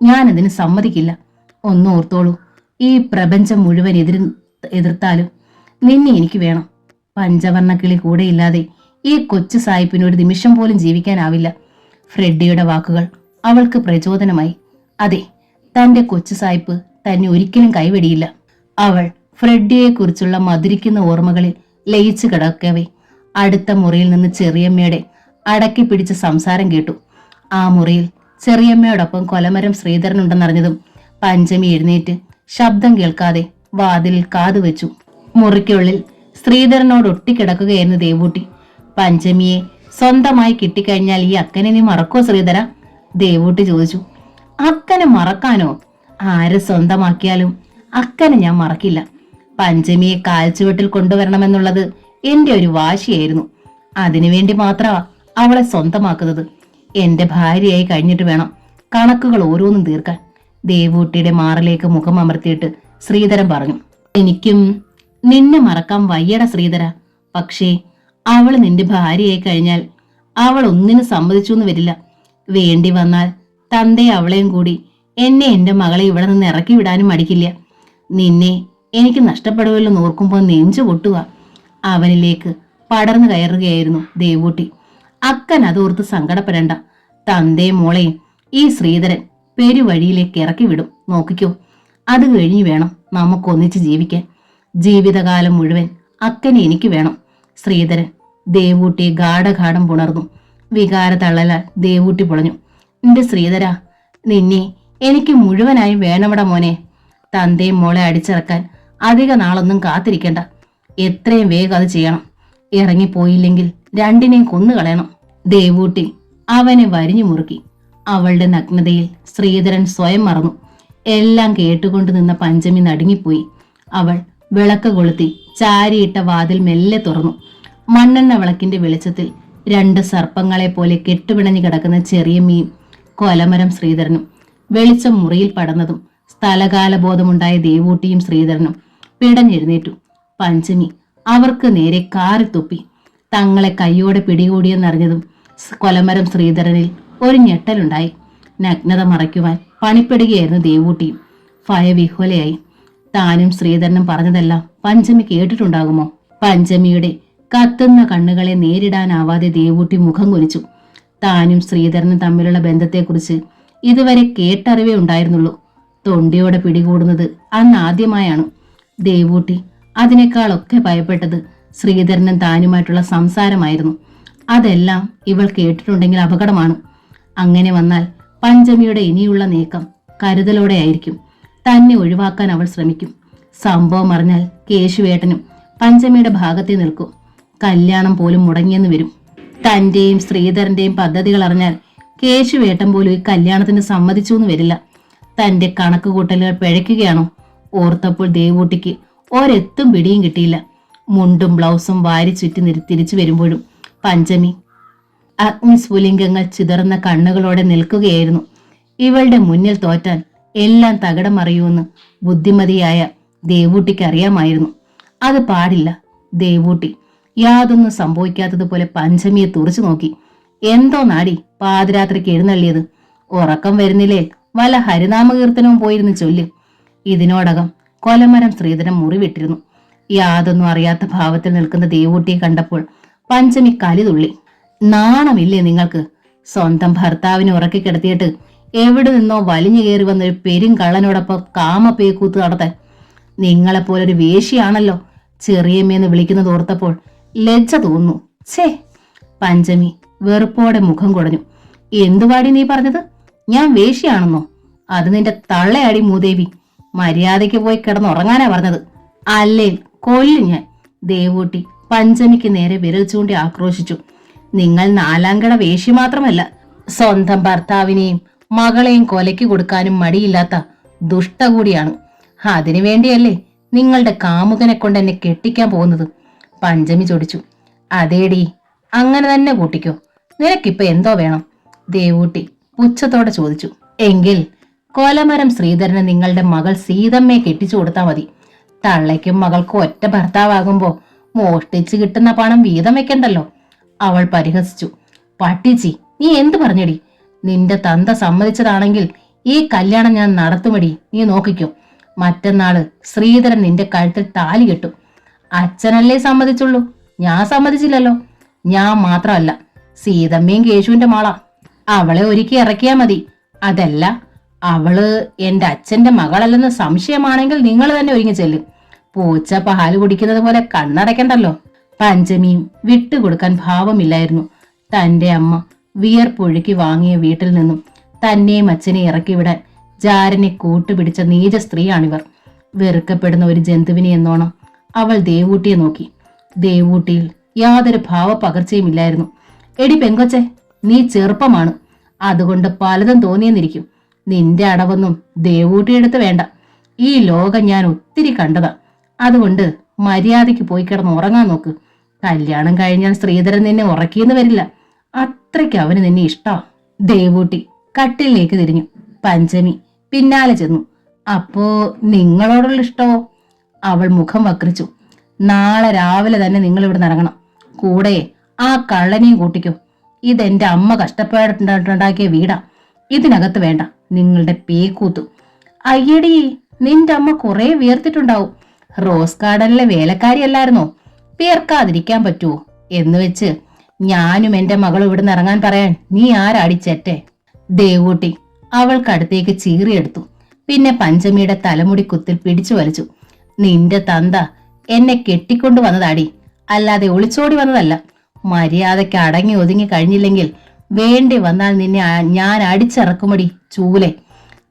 ഞാനതിന് സമ്മതിക്കില്ല. ഒന്ന് ഓർത്തോളൂ, ഈ പ്രപഞ്ചം മുഴുവൻ എതിർത്താലും നിന്നെ എനിക്ക് വേണം. പഞ്ചവർണ്ണക്കിളി കൂടെയില്ലാതെ ഈ കൊച്ചു സായിപ്പിന് ഒരു നിമിഷം പോലും ജീവിക്കാനാവില്ല. ഫ്രെഡിയുടെ വാക്കുകൾ അവൾക്ക് പ്രചോദനമായി. അതെ, തന്റെ കൊച്ചു സായിപ്പ് തന്നെ ഒരിക്കലും കൈവെടിയില്ല. അവൾ ഫ്രെഡിയെക്കുറിച്ചുള്ള മധുരിക്കുന്ന ഓർമ്മകളിൽ ലയിച്ചു കിടക്കവേ അടുത്ത മുറിയിൽ നിന്ന് ചെറിയമ്മയുടെ അടക്കി പിടിച്ച സംസാരം കേട്ടു. ആ മുറിയിൽ ചെറിയമ്മയോടൊപ്പം കൊലമരം ശ്രീധരനുണ്ടെന്നറിഞ്ഞതും പഞ്ചമി എഴുന്നേറ്റ് ശബ്ദം കേൾക്കാതെ വാതിലിൽ കാതുവെച്ചു. മുറിക്കുള്ളിൽ ശ്രീധരനോട് ഒട്ടിക്കിടക്കുകയായിരുന്നു ദേവൂട്ടി. പഞ്ചമിയെ സ്വന്തമായി കിട്ടിക്കഴിഞ്ഞാൽ ഈ അക്കനെ നീ മറക്കോ ശ്രീധര? ദേവൂട്ടി ചോദിച്ചു. അക്കനെ മറക്കാനോ? ആര് സ്വന്തമാക്കിയാലും അക്കനെ ഞാൻ മറക്കില്ല. പഞ്ചമിയെ കാൽച്ചുവട്ടിൽ കൊണ്ടുവരണമെന്നുള്ളത് എന്റെ ഒരു വാശിയായിരുന്നു. അതിനുവേണ്ടി മാത്രമാ അവളെ സ്വന്തമാക്കുന്നത്. എന്റെ ഭാര്യയായി കഴിഞ്ഞിട്ട് വേണം കണക്കുകൾ ഓരോന്നും തീർക്കാൻ. ദേവൂട്ടിയുടെ മാറിലേക്ക് മുഖം അമർത്തിയിട്ട് ശ്രീധരൻ പറഞ്ഞു. എനിക്കും നിന്നെ മറക്കാൻ വയ്യട ശ്രീധര. പക്ഷേ അവള് നിന്റെ ഭാര്യയായി കഴിഞ്ഞാൽ അവൾ ഒന്നിനും സമ്മതിച്ചു എന്ന് വരില്ല. വേണ്ടി വന്നാൽ തന്റെ അവളെയും കൂടി എന്നെ എന്റെ മകളെ ഇവിടെ നിന്ന് ഇറക്കി വിടാനും മടിക്കില്ല. നിന്നെ എനിക്ക് നഷ്ടപ്പെടുമല്ലോ നോർക്കുമ്പോൾ നെഞ്ചു പൊട്ടുക. അവനിലേക്ക് പടർന്നു കയറുകയായിരുന്നു ദേവൂട്ടി. അക്കൻ അതോർത്ത് സങ്കടപ്പെടേണ്ട. തന്തയും മോളെയും ഈ ശ്രീധരൻ പെരുവഴിയിലേക്ക് ഇറക്കി വിടും. നോക്കിക്കോ. അത് കഴിഞ്ഞു വേണം നമുക്കൊന്നിച്ച് ജീവിക്കാൻ. ജീവിതകാലം മുഴുവൻ അക്കനെ എനിക്ക് വേണം. ശ്രീധരൻ ദേവൂട്ടിയെ ഗാഠഗാഠം പുണർന്നു. വികാര തള്ളലാൽ ദേവൂട്ടി പൊളഞ്ഞു. എന്റെ ശ്രീധര, നിന്നെ എനിക്ക് മുഴുവനായും വേണമട മോനെ. തന്തയും മോളെ അടിച്ചിറക്കാൻ അധിക നാളൊന്നും കാത്തിരിക്കണ്ട. എത്രയും വേഗം അത് ചെയ്യണം. ഇറങ്ങിപ്പോയില്ലെങ്കിൽ രണ്ടിനെയും കൊന്നുകളയണം. ദേവൂട്ടി അവനെ വരിഞ്ഞു മുറുക്കി. അവളുടെ നഗ്നതയിൽ ശ്രീധരൻ സ്വയം മറന്നു. എല്ലാം കേട്ടുകൊണ്ട് നിന്ന പഞ്ചമി നടുങ്ങിപ്പോയി. അവൾ വിളക്ക് കൊളുത്തി ചാരിയിട്ട വാതിൽ മെല്ലെ തുറന്നു. മണ്ണെണ്ണ വിളക്കിന്റെ വെളിച്ചത്തിൽ രണ്ട് സർപ്പങ്ങളെ പോലെ കെട്ടുപിണഞ്ഞു കിടക്കുന്ന ചെറിയ മീൻ കൊലമരം ശ്രീധരനും വെളിച്ചം മുറിയിൽ പടർന്നതും സ്ഥലകാലബോധമുണ്ടായ ദേവൂട്ടിയും ശ്രീധരനും പിടഞ്ഞെഴുന്നേറ്റു. പഞ്ചമി അവർക്ക് നേരെ കാറി തുപ്പി. തങ്ങളെ കൈയോടെ പിടികൂടിയെന്നറിഞ്ഞതും കൊലമരം ശ്രീധരനിൽ ഒരു ഞെട്ടലുണ്ടായി. നഗ്നത മറയ്ക്കുവാൻ പണിപ്പെടുകയായിരുന്നു ദേവൂട്ടിയും. ഭയവിഹ്വലയായി. താനും ശ്രീധരനും പറഞ്ഞതെല്ലാം പഞ്ചമി കേട്ടിട്ടുണ്ടാകുമോ? പഞ്ചമിയുടെ കത്തുന്ന കണ്ണുകളെ നേരിടാനാവാതെ ദേവൂട്ടി മുഖം കുനിച്ചു. താനും ശ്രീധരനും തമ്മിലുള്ള ബന്ധത്തെക്കുറിച്ച് ഇതുവരെ കേട്ടറിവേ ഉണ്ടായിരുന്നുള്ളൂ. തൊണ്ടിയോടെ പിടികൂടുന്നത് അന്ന് ആദ്യമായാണ്. ദേവൂട്ടി അതിനേക്കാളൊക്കെ ഭയപ്പെട്ടത് ശ്രീധരനും താനുമായിട്ടുള്ള സംസാരമായിരുന്നു. അതെല്ലാം ഇവൾ കേട്ടിട്ടുണ്ടെങ്കിൽ അപകടമാണ്. അങ്ങനെ വന്നാൽ പഞ്ചമിയുടെ ഇനിയുള്ള നീക്കം കരുതലോടെയായിരിക്കും. തന്നെ ഒഴിവാക്കാൻ അവൾ ശ്രമിക്കും. സംഭവം അറിഞ്ഞാൽ കേശുവേട്ടനും പഞ്ചമിയുടെ ഭാഗത്തെ നിൽക്കും. കല്യാണം പോലും മുടങ്ങിയെന്ന് വരും. തന്റെയും ശ്രീധരന്റെയും പദ്ധതികൾ അറിഞ്ഞാൽ കേശുവേട്ടൻ പോലും ഈ കല്യാണത്തിന് സമ്മതിച്ചു എന്ന് വരില്ല. തന്റെ കണക്ക് കൂട്ടലുകൾ പിഴയ്ക്കുകയാണോ? ഓർത്തപ്പോൾ ദേവൂട്ടിക്ക് ഒരെത്തും പിടിയും കിട്ടിയില്ല. മുണ്ടും ബ്ലൗസും വാരി ചുറ്റി തിരിച്ചു വരുമ്പോഴും പഞ്ചമി അഗ്നിസ്ഫുലിംഗങ്ങൾ ചിതറുന്ന കണ്ണുകളോടെ നിൽക്കുകയായിരുന്നു. ഇവളുടെ മുന്നിൽ തോറ്റാൻ എല്ലാം തകിടമറിയുമെന്ന് ബുദ്ധിമതിയായ ദേവൂട്ടിക്ക് അറിയാമായിരുന്നു. അത് പാടില്ല. ദേവൂട്ടി യാതൊന്നും സംഭവിക്കാത്തതുപോലെ പഞ്ചമിയെ തുറച്ചു നോക്കി. എന്തോ നാടി പാതിരാത്രിക്ക് എഴുന്നള്ളിയത്? ഉറക്കം വരുന്നില്ലേ? വല്ല ഹരിനാമകീർത്തനവും പോയിരുന്നു ചൊല്ല്. ഇതിനോടകം കൊലമരം ശ്രീധരൻ മുറിവിട്ടിരുന്നു. യാതൊന്നും അറിയാത്ത ഭാവത്തിൽ നിൽക്കുന്ന ദേവൂട്ടിയെ കണ്ടപ്പോൾ പഞ്ചമി കലിതുള്ളി. നാണമില്ലേ നിങ്ങൾക്ക്? സ്വന്തം ഭർത്താവിനെ ഉറക്കി കിടത്തിയിട്ട് എവിടെ നിന്നോ വലിഞ്ഞു കയറി വന്നൊരു പെരുങ്കള്ളനോടൊപ്പം കാമപേക്കൂത്ത് നടത്താൻ. നിങ്ങളെപ്പോലൊരു വേശിയാണല്ലോ ചെറിയമ്മയെന്ന് വിളിക്കുന്നത് ഓർത്തപ്പോൾ ലജ്ജ തോന്നുന്നു. ഛേ! പഞ്ചമി വെറുപ്പോടെ മുഖം കുടഞ്ഞു. എന്തുവാടി നീ പറഞ്ഞത്? ഞാൻ വേശിയാണെന്നോ? അത് നിന്റെ തള്ളയാടി മൂദേവി. മര്യാദയ്ക്ക് പോയി കിടന്നുറങ്ങാനാ പറഞ്ഞത്. അല്ലേ കൊല്ലും ഞാൻ. ദേവൂട്ടി പഞ്ചമിക്ക് നേരെ വിരൽ ചൂണ്ടി ആക്രോശിച്ചു. നിങ്ങൾ നാലാംകട വേശി മാത്രമല്ല, സ്വന്തം ഭർത്താവിനെയും മകളെയും കൊലയ്ക്ക് കൊടുക്കാനും മടിയില്ലാത്ത ദുഷ്ട കൂടിയാണ്. അതിനുവേണ്ടിയല്ലേ നിങ്ങളുടെ കാമുകനെ കൊണ്ട് എന്നെ കെട്ടിക്കാൻ പോകുന്നത്? പഞ്ചമി ചൊടിച്ചു. അതേടി, അങ്ങനെ തന്നെ കൂട്ടിക്കോ. നിനക്കിപ്പോ എന്തോ വേണം? ദേവൂട്ടി പുച്ഛത്തോടെ ചോദിച്ചു. എങ്കിൽ കൊലമരം ശ്രീധരന് നിങ്ങളുടെ മകൾ സീതമ്മയെ കെട്ടിച്ചു കൊടുത്താൽ മതി. തള്ളയ്ക്കും മകൾക്കും ഒറ്റ ഭർത്താവാകുമ്പോ മോഷ്ടിച്ച് കിട്ടുന്ന പണം വീതം വെക്കണ്ടല്ലോ. അവൾ പരിഹസിച്ചു. പട്ടിച്ചി, നീ എന്തു പറഞ്ഞടി? നിന്റെ തന്ത സമ്മതിച്ചതാണെങ്കിൽ ഈ കല്യാണം ഞാൻ നടത്തുമടി. നീ നോക്കിക്കോ. മറ്റന്നാള് ശ്രീധരൻ നിന്റെ കഴുത്തിൽ താലി കെട്ടും. അച്ഛനല്ലേ സമ്മതിച്ചുള്ളൂ, ഞാൻ സമ്മതിച്ചില്ലല്ലോ. ഞാൻ മാത്രമല്ല, സീതമ്മയും കേശുവിന്റെ മാളാ. അവളെ ഒരുക്കി ഇറക്കിയാ മതി. അതല്ല, അവള് എന്റെ അച്ഛന്റെ മകളല്ലെന്ന് സംശയമാണെങ്കിൽ നിങ്ങൾ തന്നെ ഒരുങ്ങി ചെല്ലും. പൂച്ച പാല് കുടിക്കുന്നത് പോലെ കണ്ണടയ്ക്കണ്ടല്ലോ. പഞ്ചമിയും വിട്ടുകൊടുക്കാൻ ഭാവമില്ലായിരുന്നു. തന്റെ അമ്മ വിയർപ്പൊഴുക്കി വാങ്ങിയ വീട്ടിൽ നിന്നും തന്നെയും അച്ഛനെ ഇറക്കിവിടാൻ ജാരനെ കൂട്ടുപിടിച്ച നീച സ്ത്രീയാണിവർ. വെറുക്കപ്പെടുന്ന ഒരു ജന്തുവിനെ എന്നോണം അവൾ ദേവൂട്ടിയെ നോക്കി. ദേവൂട്ടിയിൽ യാതൊരു ഭാവപകർച്ചയുമില്ലായിരുന്നു. എടി പെങ്കൊച്ചെ, നീ ചെറുപ്പമാണ്, അതുകൊണ്ട് പലതും തോന്നിയെന്നിരിക്കും. നിന്റെ അടവൊന്നും ദേവൂട്ടിയെടുത്ത് വേണ്ട. ഈ ലോകം ഞാൻ ഒത്തിരി കണ്ടതാ. അതുകൊണ്ട് മര്യാദയ്ക്ക് പോയി കിടന്ന് ഉറങ്ങാൻ നോക്ക്. കല്യാണം കഴിഞ്ഞാൽ ശ്രീധരൻ നിന്നെ ഉറക്കിയെന്ന് വരില്ല. അത്രയ്ക്ക് അവന് നിന്നെ ഇഷ്ടമാ. ദേവൂട്ടി കട്ടിലേക്ക് തിരിഞ്ഞു. പഞ്ചമി പിന്നാലെ ചെന്നു. അപ്പോ നിങ്ങളോടുള്ള ഇഷ്ടമോ? അവൾ മുഖം വക്രിച്ചു. നാളെ രാവിലെ തന്നെ നിങ്ങൾ ഇവിടെ ഇറങ്ങണം. കൂടെ ആ കള്ളനെയും കൂട്ടിക്കോ. ഇതെന്റെ അമ്മ കഷ്ടപ്പെട്ടുണ്ടാക്കിയ വീടാ. ഇതിനകത്ത് വേണ്ട നിങ്ങളുടെ പേക്കൂത്തു. അയ്യടി, നിന്റെ അമ്മ കുറെ വിയർത്തിട്ടുണ്ടാവും. റോസ് ഗാർഡനിലെ വേലക്കാരിയല്ലായിരുന്നോ? പേർക്കാതിരിക്കാൻ പറ്റുമോ? എന്ന് വെച്ച് ഞാനും എന്റെ മകളും ഇവിടുന്ന് ഇറങ്ങാൻ പറയാൻ നീ ആരാടിച്ചേറ്റെ? ദേവൂട്ടി അവൾക്കടുത്തേക്ക് ചീറിയെടുത്തു. പിന്നെ പഞ്ചമിയുടെ തലമുടി കുത്തിൽ പിടിച്ചു വലിച്ചു. നിന്റെ തന്ത എന്നെ കെട്ടിക്കൊണ്ടു വന്നതാടി, അല്ലാതെ ഒളിച്ചോടി വന്നതല്ല. മര്യാദയ്ക്ക് അടങ്ങി ഒതുങ്ങി കഴിഞ്ഞില്ലെങ്കിൽ വേണ്ടി വന്നാൽ നിന്നെ ഞാൻ അടിച്ചിറക്കുമടി ചൂലെ.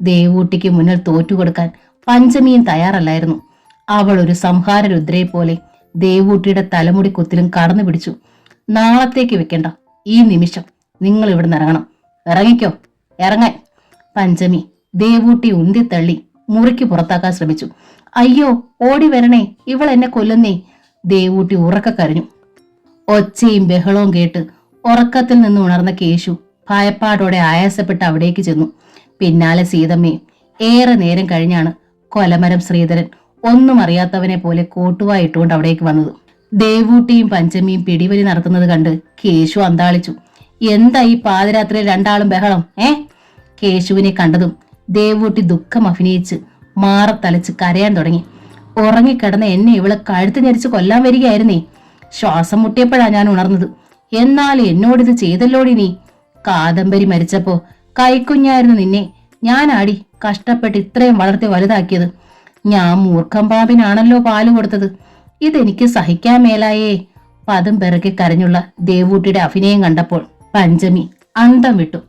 ദേവൂട്ടിക്ക് മുന്നിൽ തോറ്റുകൊടുക്കാൻ പഞ്ചമിയും തയ്യാറല്ലായിരുന്നു. അവൾ ഒരു സംഹാര രുദ്രയെ പോലെ ദേവൂട്ടിയുടെ തലമുടി കുത്തിലും കടന്നു പിടിച്ചു. നാളത്തേക്ക് വെക്കണ്ട, ഈ നിമിഷം നിങ്ങൾ ഇവിടുന്ന് ഇറങ്ങണം. ഇറങ്ങിക്കോ, ഇറങ്ങാൻ. പഞ്ചമി ദേവൂട്ടി ഉന്തിത്തള്ളി മുറിക്ക് പുറത്താക്കാൻ ശ്രമിച്ചു. അയ്യോ, ഓടി വരണേ, ഇവൾ എന്നെ കൊല്ലുന്നേ. ദേവൂട്ടി ഉറക്ക കരഞ്ഞു. ഒച്ചയും ബഹളവും കേട്ട് ഉറക്കത്തിൽ നിന്ന് ഉണർന്ന കേശു ഭയപ്പാടോടെ ആയാസപ്പെട്ട് അവിടേക്ക് ചെന്നു. പിന്നാലെ സീതമ്മയും. ഏറെ നേരം കഴിഞ്ഞാണ് കൊലമരം ശ്രീധരൻ ഒന്നും അറിയാത്തവനെ പോലെ കോട്ടുവായിട്ടുകൊണ്ട് അവിടേക്ക് വന്നത്. ദേവൂട്ടിയും പഞ്ചമിയും പിടിവലി നടത്തുന്നത് കണ്ട് കേശു അന്താളിച്ചു. എന്താ ഈ പാതിരാത്രിയിൽ രണ്ടാളും ബഹളം? കേശുവിനെ കണ്ടതും ദേവൂട്ടി ദുഃഖം അഭിനയിച്ച് മാറത്തലച്ച് കരയാൻ തുടങ്ങി. ഉറങ്ങിക്കിടന്ന എന്നെ ഇവള് കഴുത്ത് ഞെരിച്ച് കൊല്ലാൻ വരികയായിരുന്നേ. ശ്വാസം മുട്ടിയപ്പോഴാ ഞാൻ ഉണർന്നത്. എന്നാൽ എന്നോടിത് ചെയ്തല്ലോടി നീ. കാദംബരി മരിച്ചപ്പോ കൈക്കുഞ്ഞായിരുന്നു നിന്നെ ഞാനാടി കഷ്ടപ്പെട്ട് ഇത്രയും വളർത്തി വലുതാക്കിയത്. ഞാൻ മൂർഖം പാമ്പിനാണല്ലോ പാല് കൊടുത്തത്. ഇതെനിക്ക് സഹിക്കാൻ മേലായേ. പദം പിറകെ കരഞ്ഞുള്ള ദേവൂട്ടിയുടെ അഭിനയം കണ്ടപ്പോൾ പഞ്ചമി അന്തം വിട്ടു.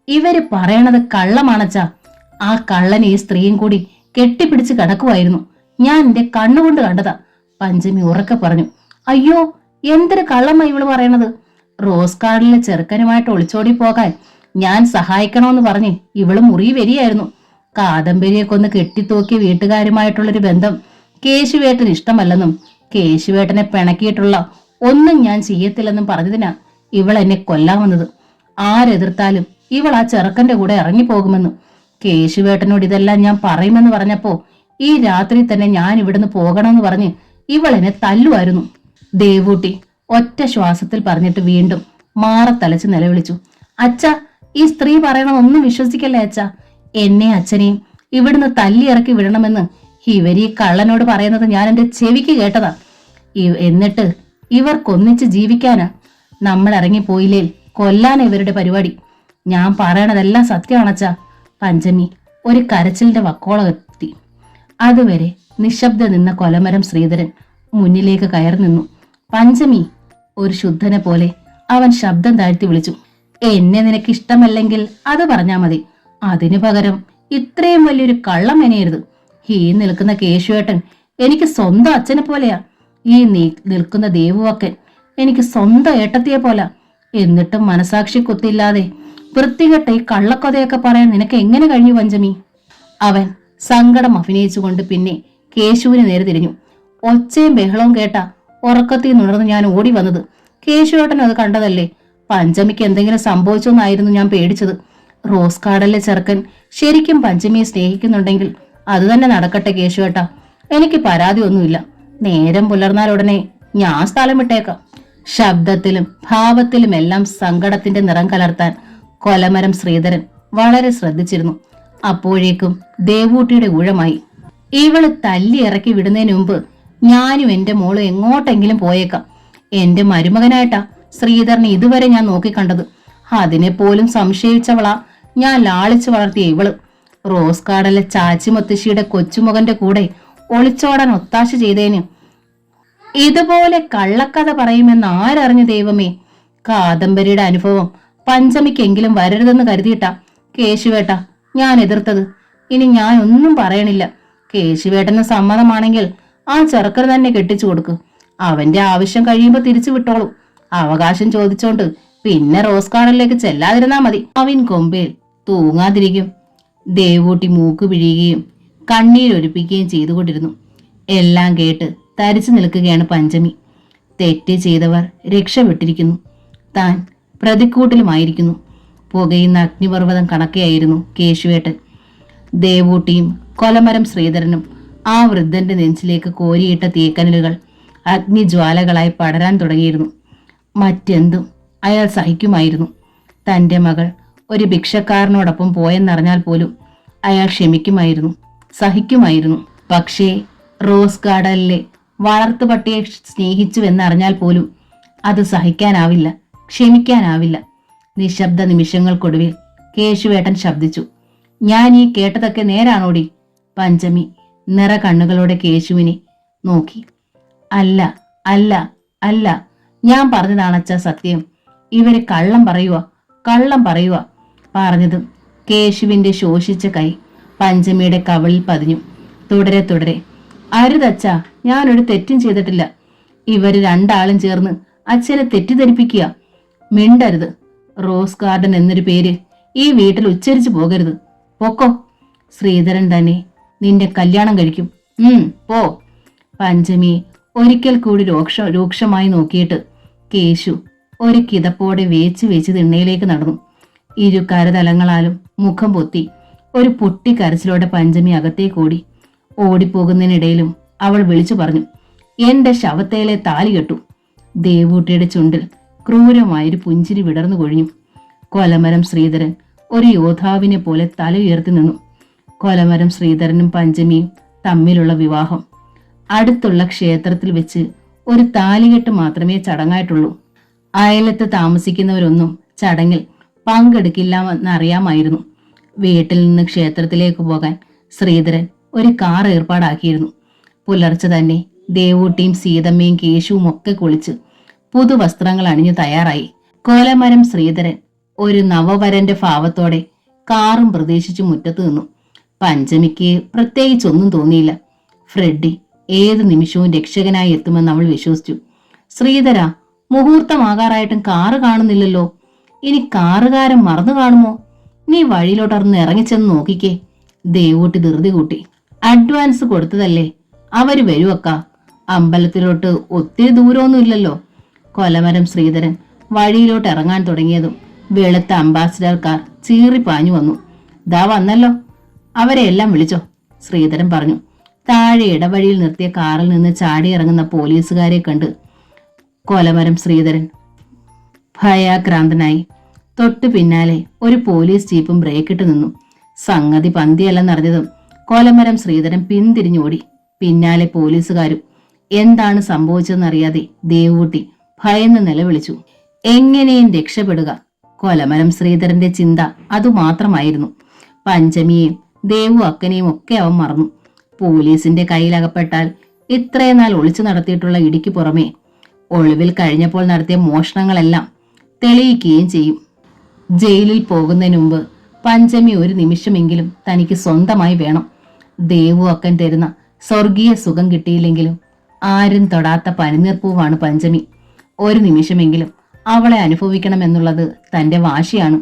ഇവര് പറയണത് കള്ളമാണച്ചാ. ആ കള്ളനെ ഈ സ്ത്രീയും കൂടി കെട്ടിപ്പിടിച്ച് കിടക്കുമായിരുന്നു. ഞാൻ എന്റെ കണ്ണുകൊണ്ട് കണ്ടതാ. പഞ്ചമി ഉറക്കെ പറഞ്ഞു. അയ്യോ, എന്തൊരു കള്ളമായി ഇവള് പറയണത്? റോസ് ഗാർഡനിലെ ചെറുക്കനുമായിട്ട് ഒളിച്ചോടി പോകാൻ ഞാൻ സഹായിക്കണോന്ന് പറഞ്ഞ് ഇവള് മുറി വരികയായിരുന്നു. കാദംബരിയെ കൊന്ന് കെട്ടിത്തൂക്കിയ വീട്ടുകാരുമായിട്ടുള്ളൊരു ബന്ധം കേശുവേട്ടന് ഇഷ്ടമല്ലെന്നും കേശുവേട്ടനെ പിണക്കിയിട്ടുള്ള ഒന്നും ഞാൻ ചെയ്യത്തില്ലെന്നും പറഞ്ഞതിനാ ഇവൾ എന്നെ കൊല്ലാൻ വന്നത്. ആരെതിർത്താലും ഇവൾ ആ ചെറുക്കന്റെ കൂടെ ഇറങ്ങിപ്പോകുമെന്നും കേശുവേട്ടനോട് ഇതെല്ലാം ഞാൻ പറയുമെന്ന് പറഞ്ഞപ്പോ ഈ രാത്രി തന്നെ ഞാൻ ഇവിടുന്ന് പോകണമെന്ന് പറഞ്ഞ് ഇവൾ എന്നെ തല്ലുമായിരുന്നു. ദേവൂട്ടി ഒറ്റ ശ്വാസത്തിൽ പറഞ്ഞിട്ട് വീണ്ടും മാറത്തലച്ച് നിലവിളിച്ചു. അച്ഛ, ഈ സ്ത്രീ പറയണതൊന്നും വിശ്വസിക്കല്ലേ അച്ഛ. എന്നെ അച്ഛനെയും ഇവിടുന്ന് തല്ലി ഇറക്കി വിടണമെന്ന് ഇവരീ കള്ളനോട് പറയുന്നത് ഞാൻ എന്റെ ചെവിക്ക് കേട്ടതാ. എന്നിട്ട് ഇവർക്കൊന്നിച്ച് ജീവിക്കാനാ. നമ്മൾ ഇറങ്ങിപ്പോയില്ലേ കൊല്ലാൻ ഇവരുടെ പരിപാടി. ഞാൻ പറയണതെല്ലാം സത്യമാണച്ചാ. പഞ്ചമി ഒരു കരച്ചിലിന്റെ വക്കോളം എത്തി. അതുവരെ നിശബ്ദ നിന്ന കൊലമരം ശ്രീധരൻ മുന്നിലേക്ക് കയറി നിന്നു. പഞ്ചമി, ഒരു ശുദ്ധനെ പോലെ അവൻ ശബ്ദം താഴ്ത്തി വിളിച്ചു. എന്നെ നിനക്ക് ഇഷ്ടമല്ലെങ്കിൽ അത് പറഞ്ഞാ മതി. അതിനു പകരം ഇത്രയും വലിയൊരു കള്ളം മെനയരുത്. ഈ നിൽക്കുന്ന കേശുവേട്ടൻ എനിക്ക് സ്വന്തം അച്ഛനെ പോലെയാ. ഈ നിൽക്കുന്ന ദേവുവക്കൻ എനിക്ക് സ്വന്തം ഏട്ടത്തിയെ പോലാ. എന്നിട്ടും മനസാക്ഷി കുത്തില്ലാതെ വൃത്തികെട്ട ഈ കള്ളക്കഥയൊക്കെ പറയാൻ നിനക്ക് എങ്ങനെ കഴിഞ്ഞു പഞ്ചമി? അവൻ സങ്കടം അഭിനയിച്ചുകൊണ്ട് പിന്നെ കേശുവിന് നേരെ തിരിഞ്ഞു. ഒച്ചയും ബഹളവും കേട്ട ഉറക്കത്തിൽ നിന്നുണർന്ന് ഞാൻ ഓടി വന്നത്. കേശുവേട്ടൻ അത് കണ്ടതല്ലേ. പഞ്ചമിക്ക് എന്തെങ്കിലും സംഭവിച്ചോന്നായിരുന്നു ഞാൻ പേടിച്ചത്. റോസ് ഗാർഡനിലെ ചെറുക്കൻ ശരിക്കും പഞ്ചമിയെ സ്നേഹിക്കുന്നുണ്ടെങ്കിൽ അത് തന്നെ നടക്കട്ടെ കേശുവേട്ട. എനിക്ക് പരാതി ഒന്നുമില്ല. നേരം പുലർന്നാൽ ഉടനെ ഞാൻ സ്ഥലം വിട്ടേക്കാം. ശബ്ദത്തിലും ഭാവത്തിലുമെല്ലാം സങ്കടത്തിന്റെ നിറം കലർത്താൻ കൊലമരം ശ്രീധരൻ വളരെ ശ്രദ്ധിച്ചിരുന്നു. അപ്പോഴേക്കും ദേവൂട്ടിയുടെ ഊഴമായി. ഇവള് തല്ലി ഇറക്കി വിടുന്നതിന് മുമ്പ് ഞാനും എന്റെ മോളും എങ്ങോട്ടെങ്കിലും പോയേക്കാം. എന്റെ മരുമകനായിട്ടാ ശ്രീധരനെ ഇതുവരെ ഞാൻ നോക്കിക്കണ്ടത്. അതിനെ പോലും സംശയിച്ചവളാ ഞാൻ ലാളിച്ചു വളർത്തിയ ഇവള്. റോസ് ഗാർഡനിലെ ചാച്ചി മുത്തശ്ശിയുടെ കൊച്ചുമകന്റെ കൂടെ ഒളിച്ചോടാൻ ഒത്താശ ചെയ്തേന് ഇതുപോലെ കള്ളക്കഥ പറയുമെന്ന് ആരറിഞ്ഞു ദൈവമേ. കാദംബരിയുടെ അനുഭവം പഞ്ചമിക്കെങ്കിലും വരരുതെന്ന് കരുതിയിട്ടാ കേശുവേട്ട ഞാൻ എതിർത്തത്. ഇനി ഞാൻ ഒന്നും പറയണില്ല. കേശുവേട്ടന് സമ്മതമാണെങ്കിൽ ആ ചെറുക്കന് തന്നെ കെട്ടിച്ചു കൊടുക്കും. അവന്റെ ആവശ്യം കഴിയുമ്പോ തിരിച്ചു വിട്ടോളും. അവകാശം ചോദിച്ചോണ്ട് പിന്നെ റോസ് ഗാർഡനിലേക്ക് ചെല്ലാതിരുന്നാ മതി. അവൻ കൊമ്പേൽ തൂങ്ങാതിരിക്കും. ദേവൂട്ടി മൂക്ക് പിഴിയുകയും കണ്ണീരൊലിപ്പിക്കുകയും ചെയ്തുകൊണ്ടിരുന്നു. എല്ലാം കേട്ട് തരിച്ചു നിൽക്കുകയാണ് പഞ്ചമി. തെറ്റ് ചെയ്തവർ രക്ഷപ്പെട്ടിരിക്കുന്നു. താൻ പ്രതിക്കൂട്ടിലുമായിരിക്കുന്നു. പുകയുന്ന അഗ്നിപർവ്വതം കണക്കെയായിരുന്നു കേശുവേട്ടൻ. ദേവൂട്ടിയും കൊലമരം ശ്രീധരനും ആ വൃദ്ധന്റെ നെഞ്ചിലേക്ക് കോരിയിട്ട തീക്കനലുകൾ അഗ്നിജ്വാലകളായി പടരാൻ തുടങ്ങിയിരുന്നു. മറ്റെന്തും അയാൾ സഹിക്കുമായിരുന്നു. തന്റെ മകൾ ഒരു ഭിക്ഷക്കാരനോടൊപ്പം പോയെന്നറിഞ്ഞാൽ പോലും അയാൾ ക്ഷമിക്കുമായിരുന്നു, സഹിക്കുമായിരുന്നു. പക്ഷേ റോസ് ഗാർഡനിലെ വളർത്തുപട്ടിയെ സ്നേഹിച്ചുവെന്നറിഞ്ഞാൽ പോലും അത് സഹിക്കാനാവില്ല, ക്ഷമിക്കാനാവില്ല. നിശബ്ദ നിമിഷങ്ങൾക്കൊടുവിൽ കേശുവേട്ടൻ ശബ്ദിച്ചു, ഞാൻ ഈ കേട്ടതൊക്കെ നേരാണോടി? പഞ്ചമി നിറ കണ്ണുകളോടെ കേശുവിനെ നോക്കി. അല്ല അല്ല അല്ല, ഞാൻ പറഞ്ഞതാണച്ച സത്യം. ഇവര് കള്ളം പറയുക, കള്ളം പറയുക. പറഞ്ഞതും കേശുവിന്റെ ശോഷിച്ച കൈ പഞ്ചമിയുടെ കവളിൽ പതിഞ്ഞു. തുടരെ തുടരെ, അരുതച്ച, ഞാനൊരു തെറ്റും ചെയ്തിട്ടില്ല. ഇവര് രണ്ടാളും ചേർന്ന് അച്ഛനെ തെറ്റിദ്ധരിപ്പിക്കുക. മിണ്ടരുത്. റോസ് ഗാർഡൻ എന്നൊരു പേര് ഈ വീട്ടിൽ ഉച്ചരിച്ചു പോകരുത്. പൊക്കോ. ശ്രീധരൻ തന്നെ നിന്റെ കല്യാണം കഴിക്കും. പോ. പഞ്ചമിയെ ഒരിക്കൽ കൂടി രൂക്ഷമായി നോക്കിയിട്ട് കേശു ഒരു കിതപ്പോടെ വേച്ച് വേച്ച് തിണ്ണയിലേക്ക് നടന്നു. ഇരു കരതലങ്ങളാലും മുഖം പൊത്തി ഒരു പൊട്ടി കരച്ചിലോടെ പഞ്ചമി അകത്തേക്കോടി. ഓടിപ്പോകുന്നതിനിടയിലും അവൾ വിളിച്ചു പറഞ്ഞു, എന്റെ ശവത്തേലെ താലി കെട്ടു. ദേവൂട്ടിയുടെ ചുണ്ടിൽ ക്രൂരമായൊരു പുഞ്ചിരി വിടർന്നു കൊഴിഞ്ഞു. കൊലമരം ശ്രീധരൻ ഒരു യോദ്ധാവിനെ പോലെ തല ഉയർത്തി നിന്നു. കൊലമരം ശ്രീധരനും പഞ്ചമിയും തമ്മിലുള്ള വിവാഹം അടുത്തുള്ള ക്ഷേത്രത്തിൽ വെച്ച് ഒരു താലികെട്ട് മാത്രമേ ചടങ്ങായിട്ടുള്ളൂ. അയലത്ത് താമസിക്കുന്നവരൊന്നും ചടങ്ങിൽ പങ്കെടുക്കില്ലെന്നറിയാമായിരുന്നു. വീട്ടിൽ നിന്ന് ക്ഷേത്രത്തിലേക്ക് പോകാൻ ശ്രീധരൻ ഒരു കാർ ഏർപ്പാടാക്കിയിരുന്നു. പുലർച്ചെ തന്നെ ദേവൂട്ടിയും സീതമ്മയും കേശുവും ഒക്കെ കുളിച്ച് പുതുവസ്ത്രങ്ങൾ അണിഞ്ഞു തയ്യാറായി. കോലമരം ശ്രീധരൻ ഒരു നവവരന്റെ ഭാവത്തോടെ കാറും പ്രതീക്ഷിച്ചു മുറ്റത്ത് നിന്നു. പഞ്ചമിക്ക് പ്രത്യേകിച്ചൊന്നും തോന്നിയില്ല. ഫ്രെഡി ഏത് നിമിഷവും രക്ഷകനായി എത്തുമെന്ന് അവൾ വിശ്വസിച്ചു. ശ്രീധര, മുഹൂർത്തമാകാറായിട്ടും കാറ് കാണുന്നില്ലല്ലോ. ഇനി കാറുകാരൻ മറന്നു കാണുമോ? നീ വഴിയിലോട്ടറന്ന് ഇറങ്ങിച്ചെന്ന് നോക്കിക്കേ. ദേവൂട്ടി ധൃതി കൂട്ടി. അഡ്വാൻസ് കൊടുത്തതല്ലേ, അവര് വരുവക്ക. അമ്പലത്തിലോട്ട് ഒത്തിരി ദൂരമൊന്നും ഇല്ലല്ലോ. കൊലമരം ശ്രീധരൻ വഴിയിലോട്ട് ഇറങ്ങാൻ തുടങ്ങിയതും വെളുത്ത അംബാസിഡർ കാർ ചീറിപ്പാഞ്ഞു വന്നു. ദാ വന്നല്ലോ, അവരെ എല്ലാം വിളിച്ചോ, ശ്രീധരൻ പറഞ്ഞു. താഴെ ഇടവഴിയിൽ നിർത്തിയ കാറിൽ നിന്ന് ചാടിയിറങ്ങുന്ന പോലീസുകാരെ കണ്ട് കൊലമരം ശ്രീധരൻ ഭയാക്രാന്തനായി. തൊട്ടു പിന്നാലെ ഒരു പോലീസ് ജീപ്പും ബ്രേക്കിട്ട് നിന്നു. സംഗതി പന്തിയല്ലെന്നറിഞ്ഞതും കൊലമരം ശ്രീധരൻ പിന്തിരിഞ്ഞോടി. പിന്നാലെ പോലീസുകാരും. എന്താണ് സംഭവിച്ചതെന്നറിയാതെ ദേവൂട്ടി ഭയന്ന് നിലവിളിച്ചു. എങ്ങനെയും രക്ഷപ്പെടുക. കൊലമരം ശ്രീധരന്റെ ചിന്ത അതുമാത്രമായിരുന്നു. പഞ്ചമിയെയും ദേവു അക്കനെയും ഒക്കെ അവൻ മറന്നു. പോലീസിന്റെ കയ്യിലകപ്പെട്ടാൽ ഇത്രയും നാൾ ഒളിച്ചു നടത്തിയിട്ടുള്ള ഇടിക്ക് പുറമെ ഒളിവിൽ കഴിഞ്ഞപ്പോൾ നടത്തിയ മോഷണങ്ങളെല്ലാം തെളിയിക്കുകയും ചെയ്യും. ജയിലിൽ പോകുന്നതിന് മുമ്പ് പഞ്ചമി ഒരു നിമിഷമെങ്കിലും തനിക്ക് സ്വന്തമായി വേണം. ദേവു അക്കൻ തരുന്ന സ്വർഗീയ സുഖം കിട്ടിയില്ലെങ്കിലും ആരും തൊടാത്ത പനിനീർപ്പൂവാണ് പഞ്ചമി. ഒരു നിമിഷമെങ്കിലും അവളെ അനുഭവിക്കണമെന്നുള്ളത് തന്റെ വാശിയാണ്.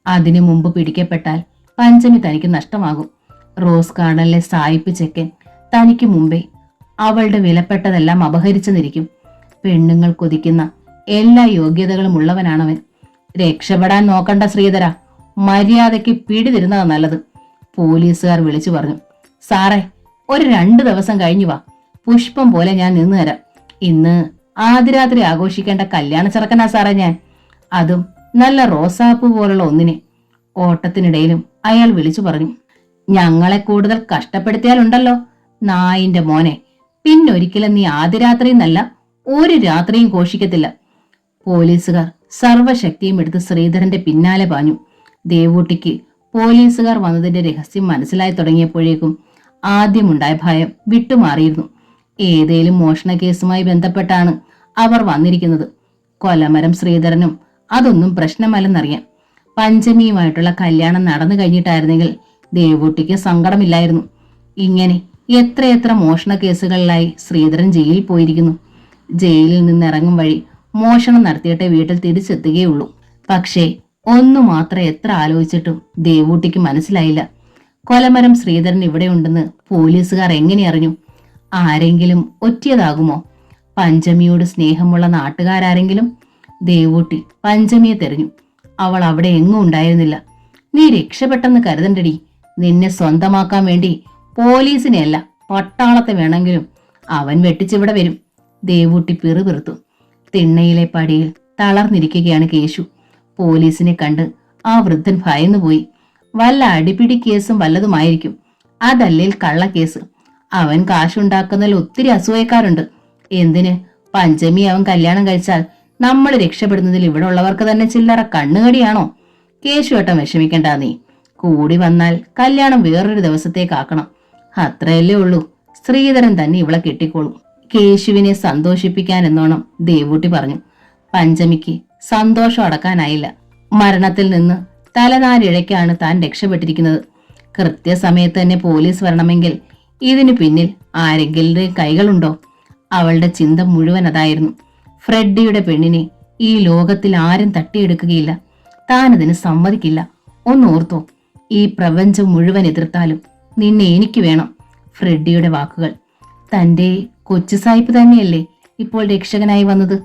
അതിനു മുമ്പ് പിടിക്കപ്പെട്ടാൽ പഞ്ചമി തനിക്ക് നഷ്ടമാകും. റോസ് ഗാർഡനിലെ സായിപ്പ് ചെക്കൻ തനിക്ക് മുമ്പേ അവളുടെ വിലപ്പെട്ടതെല്ലാം അപഹരിച്ചെന്നിരിക്കും. പെണ്ണുങ്ങൾ കൊതിക്കുന്ന എല്ലാ യോഗ്യതകളും ഉള്ളവനാണവൻ. രക്ഷപ്പെടാൻ നോക്കണ്ട ശ്രീധര, മര്യാദയ്ക്ക് പിടിതരുന്നതാ നല്ലത്, പോലീസുകാർ വിളിച്ചു പറഞ്ഞു. സാറേ, ഒരു 2 ദിവസം കഴിഞ്ഞു വാ, പുഷ്പം പോലെ ഞാൻ നിന്നു തരാം. ഇന്ന് ആദ്യരാത്രി ആഘോഷിക്കേണ്ട കല്യാണ ചെറുക്കനാ സാറേ ഞാൻ, അതും നല്ല റോസാപ്പൂ പോലുള്ള ഒന്നിനെ. ഓട്ടത്തിനിടയിലും അയാൾ വിളിച്ചു പറഞ്ഞു. ഞങ്ങളെ കൂടുതൽ കഷ്ടപ്പെടുത്തിയാലുണ്ടല്ലോ നായിന്റെ മോനെ, പിന്നൊരിക്കലും നീ ആദ്യരാത്രി എന്നല്ല ഒരു രാത്രിയും ഘോഷിക്കത്തില്ല. പോലീസുകാർ സർവശക്തിയും എടുത്ത് ശ്രീധരന്റെ പിന്നാലെ പാഞ്ഞു. ദേവൂട്ടിക്ക് പോലീസുകാർ വന്നതിന്റെ രഹസ്യം മനസ്സിലായി തുടങ്ങിയപ്പോഴേക്കും ആദ്യമുണ്ടായ ഭയം വിട്ടുമാറിയിരുന്നു. ഏതേലും മോഷണ കേസുമായി ബന്ധപ്പെട്ടാണ് അവർ വന്നിരിക്കുന്നത്. കൊലമരം ശ്രീധരനും അതൊന്നും പ്രശ്നമല്ലെന്നറിയാം. പഞ്ചമിയുമായിട്ടുള്ള കല്യാണം നടന്നു കഴിഞ്ഞിട്ടായിരുന്നെങ്കിൽ ദേവൂട്ടിക്ക് സങ്കടമില്ലായിരുന്നു. ഇങ്ങനെ എത്രയെത്ര മോഷണ കേസുകളിലായി ശ്രീധരൻ ജയിലിൽ പോയിരിക്കുന്നു. ജയിലിൽ നിന്നിറങ്ങും വഴി മോഷണം നടത്തിയിട്ടേ വീട്ടിൽ തിരിച്ചെത്തുകയുള്ളൂ. പക്ഷേ ഒന്നു മാത്രം എത്ര ആലോചിച്ചിട്ടും ദേവൂട്ടിക്ക് മനസ്സിലായില്ല. കൊലമരം ശ്രീധരൻ ഇവിടെയുണ്ടെന്ന് പോലീസുകാർ എങ്ങനെ അറിഞ്ഞു? ആരെങ്കിലും ഒറ്റിയതാകുമോ? പഞ്ചമിയോട് സ്നേഹമുള്ള നാട്ടുകാരെങ്കിലും? ദേവൂട്ടി പഞ്ചമിയെ തെരഞ്ഞു. അവൾ അവിടെ എങ്ങും ഉണ്ടായിരുന്നില്ല. നീ രക്ഷപ്പെട്ടെന്ന് കരുതണ്ടടി. നിന്നെ സ്വന്തമാക്കാൻ വേണ്ടി പോലീസിനെയല്ല പട്ടാളത്തെ വേണമെങ്കിലും അവൻ വെട്ടിച്ചിവിടെ വരും. ദേവൂട്ടി പിറുപിറുത്തു. തിണ്ണയിലെ പടിയിൽ തളർന്നിരിക്കുകയാണ് കേശു. പോലീസിനെ കണ്ട് ആ വൃദ്ധൻ ഭയന്നുപോയി. വല്ല അടിപിടി കേസും വല്ലതുമായിരിക്കും. അതല്ലേൽ കള്ളക്കേസ്. അവൻ കാശുണ്ടാക്കുന്നതിൽ ഒത്തിരി അസൂയക്കാരുണ്ട്. എന്തിന് പഞ്ചമി അവൻ കല്യാണം കഴിച്ചാൽ നമ്മൾ രക്ഷപ്പെടുന്നതിൽ ഇവിടെ ഉള്ളവർക്ക് തന്നെ ചില്ലറ കണ്ണുകടിയാണോ? കേശുവേട്ടൻ വിഷമിക്കണ്ട. നീ കൂടി വന്നാൽ കല്യാണം വേറൊരു ദിവസത്തേക്കാക്കണം. അത്രയല്ലേ ഉള്ളൂ. ശ്രീധരൻ തന്നെ ഇവളെ കെട്ടിക്കോളും. കേശുവിനെ സന്തോഷിപ്പിക്കാൻ എന്നോണം ദേവൂട്ടി പറഞ്ഞു. പഞ്ചമിക്ക് സന്തോഷം അടക്കാനായില്ല. മരണത്തിൽ നിന്ന് തലനാരിഴയ്ക്കാണ് താൻ രക്ഷപ്പെട്ടിരിക്കുന്നത്. കൃത്യസമയത്ത് തന്നെ പോലീസ് വരണമെങ്കിൽ ഇതിനു പിന്നിൽ ആരെങ്കിലും കൈകളുണ്ടോ? അവളുടെ ചിന്ത മുഴുവൻ അതായിരുന്നു. ഫ്രെഡിയുടെ പെണ്ണിനെ ഈ ലോകത്തിൽ ആരും തട്ടിയെടുക്കുകയില്ല. താനതിന് സമ്മതിക്കില്ല. ഒന്നോർത്തോ, ഈ പ്രപഞ്ചം മുഴുവൻ എതിർത്താലും നിന്നെ എനിക്ക് വേണം. ഫ്രെഡിയുടെ വാക്കുകൾ. തന്റെ കൊച്ചു സായിപ്പ് തന്നെയല്ലേ ഇപ്പോൾ രക്ഷകനായി വന്നത്?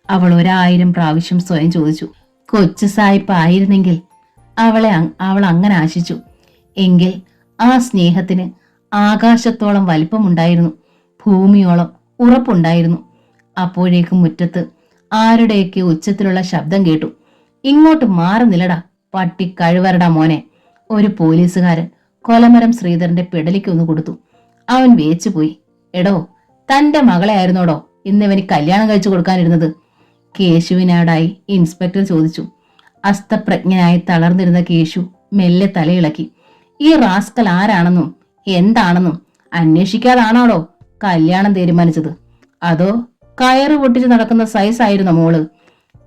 അവൾ 1000 പ്രാവശ്യം സ്വയം ചോദിച്ചു. കൊച്ചു സായിപ്പ് ആയിരുന്നെങ്കിൽ അവൾ അങ്ങനെ ആശിച്ചു. എങ്കിൽ ആ സ്നേഹത്തിന് ആകാശത്തോളം വലിപ്പമുണ്ടായിരുന്നു, ഭൂമിയോളം ഉറപ്പുണ്ടായിരുന്നു. അപ്പോഴേക്കും മുറ്റത്ത് ആരുടെയൊക്കെ ഉച്ചത്തിലുള്ള ശബ്ദം കേട്ടു. ഇങ്ങോട്ട് മാറി നിലടാ പട്ടി കഴിവരടാ മോനെ. ഒരു പോലീസുകാരൻ കൊലമരം ശ്രീധരന്റെ പെടലിക്കൊന്നു കൊടുത്തു. അവൻ വേച്ചുപോയി. എടോ, തന്റെ മകളെ ആയിരുന്നോടോ ഇന്നിവന് കല്യാണം കഴിച്ചു കൊടുക്കാനിരുന്നത്? കേശുവിനാടായി ഇൻസ്പെക്ടർ ചോദിച്ചു. അസ്തപ്രജ്ഞനായി തളർന്നിരുന്ന കേശു മെല്ലെ തലയിളക്കി. ഈ റാസ്കൽ ആരാണെന്നും എന്താണെന്നും അന്വേഷിക്കാതാണോടോ കല്യാണം തീരുമാനിച്ചത്? അതോ കയറ് പൊട്ടിച്ച് നടക്കുന്ന സൈസായിരുന്ന മോള്?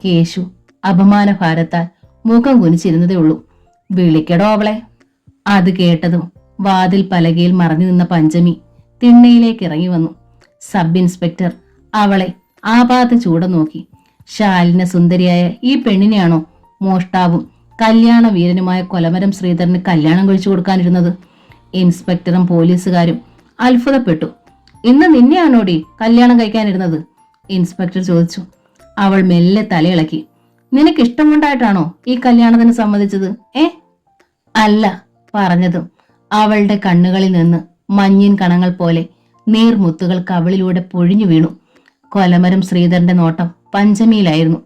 കേശു അപമാന ഭാരത്താൽ മുഖം കുനിച്ചിരുന്നതേ ഉള്ളൂ. വിളിക്കടോ അവളെ. അത് കേട്ടതും വാതിൽ പലകയിൽ മറഞ്ഞു നിന്ന പഞ്ചമി തിണ്ണയിലേക്ക് ഇറങ്ങി വന്നു. സബ് ഇൻസ്പെക്ടർ അവളെ ആപാത ചൂട നോക്കി. ശാലിന സുന്ദരിയായ ഈ പെണ്ണിനെയാണോ മോഷ്ടാവും കല്യാണ വീരനുമായ കൊലമരം ശ്രീധരന് കല്യാണം കഴിച്ചു കൊടുക്കാനിരുന്നത്? ഇൻസ്പെക്ടറും പോലീസുകാരും അത്ഭുതപ്പെട്ടു. ഇന്ന് നിന്നെയാണോടി കല്യാണം കഴിക്കാനിരുന്നത്? ഇൻസ്പെക്ടർ ചോദിച്ചു. അവൾ മെല്ലെ തലയിളക്കി. നിനക്ക് ഇഷ്ടമുണ്ടായിട്ടാണോ ഈ കല്യാണത്തിന് സമ്മതിച്ചത്? അല്ല. പറഞ്ഞതും അവളുടെ കണ്ണുകളിൽ നിന്ന് മഞ്ഞിൻ കണങ്ങൾ പോലെ നീർമുത്തുകൾ കവിളിലൂടെ പൊഴിഞ്ഞു വീണു. കൊലമരം ശ്രീധരന്റെ നോട്ടം പഞ്ചമിയിലായിരുന്നു.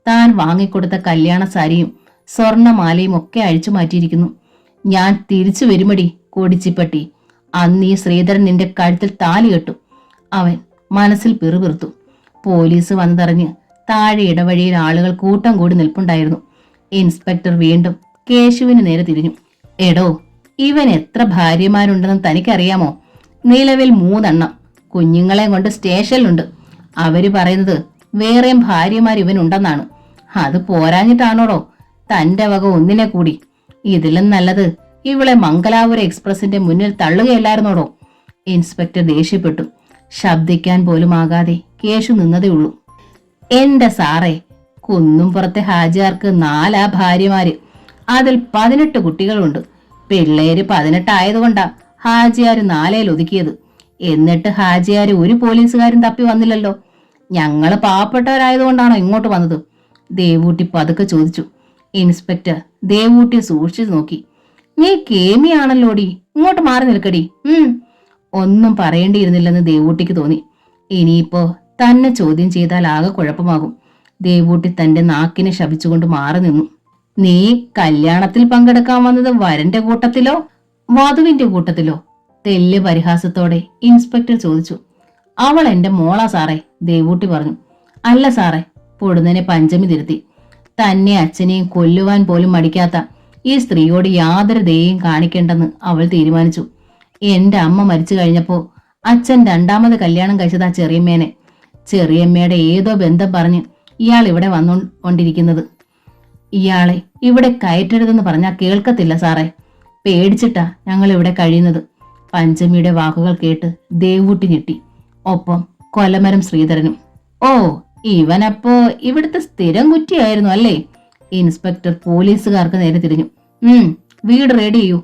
താൻ വാങ്ങിക്കൊടുത്ത കല്യാണ സാരിയും സ്വർണമാലയും ഒക്കെ അഴിച്ചു മാറ്റിയിരിക്കുന്നു. ഞാൻ തിരിച്ചു വരുമടി കോടിച്ചിപ്പട്ടി. അന്ന് ഈ ശ്രീധരൻ നിന്റെ കഴുത്തിൽ താലി കെട്ടു. അവൻ മനസ്സിൽ പിറുപിറുത്തു. പോലീസ് വന്നതറിഞ്ഞ് താഴെ ഇടവഴിയിൽ ആളുകൾ കൂട്ടം കൂടി നിൽപ്പുണ്ടായിരുന്നു. ഇൻസ്പെക്ടർ വീണ്ടും കേശുവിന് നേരെ തിരിഞ്ഞു. എടോ, ഇവൻ എത്ര ഭാര്യമാരുണ്ടെന്ന് തനിക്കറിയാമോ? നിലവിൽ 3 എണ്ണം. കുഞ്ഞുങ്ങളെ കൊണ്ട് സ്റ്റേഷനിലുണ്ട്. അവര് പറയുന്നത് വേറെയും ഭാര്യമാർ ഇവനുണ്ടെന്നാണ്. അത് പോരാഞ്ഞിട്ടാണോടോ തന്റെ വക ഒന്നിനെ കൂടി? ഇതിലും നല്ലത് ഇവളെ മംഗലാപുര എക്സ്പ്രസിന്റെ മുന്നിൽ തള്ളുകയല്ലായിരുന്നോടോ? ഇൻസ്പെക്ടർ ദേഷ്യപ്പെട്ടു. ശബ്ദിക്കാൻ പോലും ആകാതെ കേശു നിന്നതേ ഉള്ളൂ. എന്റെ സാറേ, കുന്നുംപുറത്തെ ഹാജിയാർക്ക് 4 ഭാര്യമാര്. അതിൽ 18 കുട്ടികളുണ്ട്. പിള്ളേര് 18 ആയതുകൊണ്ടാ ഹാജിയാര് 4 ഒതുക്കിയത്. എന്നിട്ട് ഹാജിയാര് ഒരു പോലീസുകാരും തപ്പി വന്നില്ലല്ലോ. ഞങ്ങള് പാവപ്പെട്ടവരായതുകൊണ്ടാണോ ഇങ്ങോട്ട് വന്നത്? ദേവൂട്ടി പതുക്കെ ചോദിച്ചു. ഇൻസ്പെക്ടർ ദേവൂട്ടിയെ സൂക്ഷിച്ചു നോക്കി. നീ കേമിയാണല്ലോടി, ഇങ്ങോട്ട് മാറി നിൽക്കടി. ഒന്നും പറയേണ്ടിയിരുന്നില്ലെന്ന് ദേവൂട്ടിക്ക് തോന്നി. ഇനിയിപ്പോ തന്നെ ചോദ്യം ചെയ്താൽ ആകെ കുഴപ്പമാകും. ദേവൂട്ടി തന്റെ നാക്കിനെ ശപിച്ചുകൊണ്ട് മാറി നിന്നു. നീ കല്യാണത്തിൽ പങ്കെടുക്കാൻ വന്നത് വരന്റെ കൂട്ടത്തിലോ വധുവിന്റെ കൂട്ടത്തിലോ? തെല്ല് പരിഹാസത്തോടെ ഇൻസ്പെക്ടർ ചോദിച്ചു. അവൾ എന്റെ മോളാ സാറേ, ദേവൂട്ടി പറഞ്ഞു. അല്ല സാറേ, പൊടുന്നനെ പഞ്ചമി തിരുത്തി. തന്നെ അച്ഛനെയും കൊല്ലുവാൻ പോലും മടിക്കാത്ത ഈ സ്ത്രീയോട് യാതൊരു ദയയും കാണിക്കേണ്ടെന്ന് അവൾ തീരുമാനിച്ചു. എന്റെ അമ്മ മരിച്ചു കഴിഞ്ഞപ്പോ അച്ഛൻ 2ാമത് കല്യാണം കഴിച്ചതാ ചെറിയമ്മേനെ. ചെറിയമ്മയുടെ ഏതോ ബന്ധം പറഞ്ഞ് ഇയാൾ ഇവിടെ വന്നുകൊണ്ടിരിക്കുന്നത്. ഇയാളെ ഇവിടെ കയറ്റരുതെന്ന് പറഞ്ഞാൽ കേൾക്കത്തില്ല സാറേ. പേടിച്ചിട്ടാ ഞങ്ങൾ ഇവിടെ കഴിയുന്നത്. പഞ്ചമിയുടെ വാക്കുകൾ കേട്ട് ദേവൂട്ടി ഞെട്ടി. ഒപ്പം കൊലമരം ശ്രീധരനും. ഓ, ഇവനപ്പോ ഇവിടുത്തെ സ്ഥിരം കുറ്റിയായിരുന്നു അല്ലേ? ഇൻസ്പെക്ടർ പോലീസുകാർക്ക് നേരെ തിരിഞ്ഞു. വീട് റെഡി ചെയ്യൂ.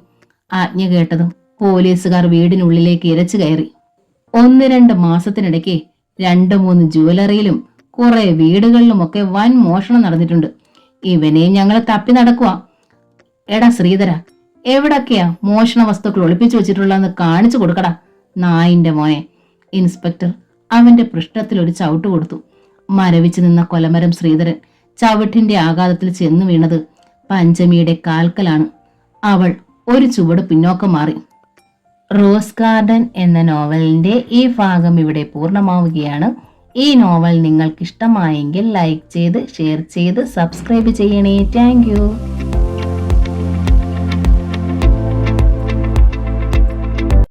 ആജ്ഞ കേട്ടതും പോലീസുകാർ വീടിനുള്ളിലേക്ക് ഇരച്ചു കയറി. 1-2 മാസത്തിനിടയ്ക്ക് 2-3 ജുവലറിയിലും കുറെ വീടുകളിലുമൊക്കെ വൻ മോഷണം നടന്നിട്ടുണ്ട്. ഇവനെ ഞങ്ങൾ തപ്പി നടക്കുവാ. എടാ ശ്രീധര, എവിടൊക്കെയാ മോഷണ വസ്തുക്കൾ ഒളിപ്പിച്ചു വെച്ചിട്ടുള്ളതെന്ന് കാണിച്ചു കൊടുക്കടാ നായിന്റെ മോനെ. ഇൻസ്പെക്ടർ അവന്റെ പൃഷ്ഠത്തിൽ ഒരു ചവിട്ട് കൊടുത്തു. മരവിച്ചു നിന്ന കൊലമരം ശ്രീധരൻ ചവിട്ടിന്റെ ആഘാതത്തിൽ ചെന്നു വീണത് പഞ്ചമിയുടെ കാൽക്കലാണ്. അവൾ ഒരു ചുവട് പിന്നോക്കം മാറി. റോസ് ഗാർഡൻ എന്ന നോവലിന്റെ ഈ ഭാഗം ഇവിടെ പൂർണ്ണമാവുകയാണ്. ഈ നോവൽ നിങ്ങൾക്ക് ഇഷ്ടമായെങ്കിൽ ലൈക്ക് ചെയ്ത്, ഷെയർ ചെയ്ത്, സബ്സ്ക്രൈബ് ചെയ്യണേ. താങ്ക്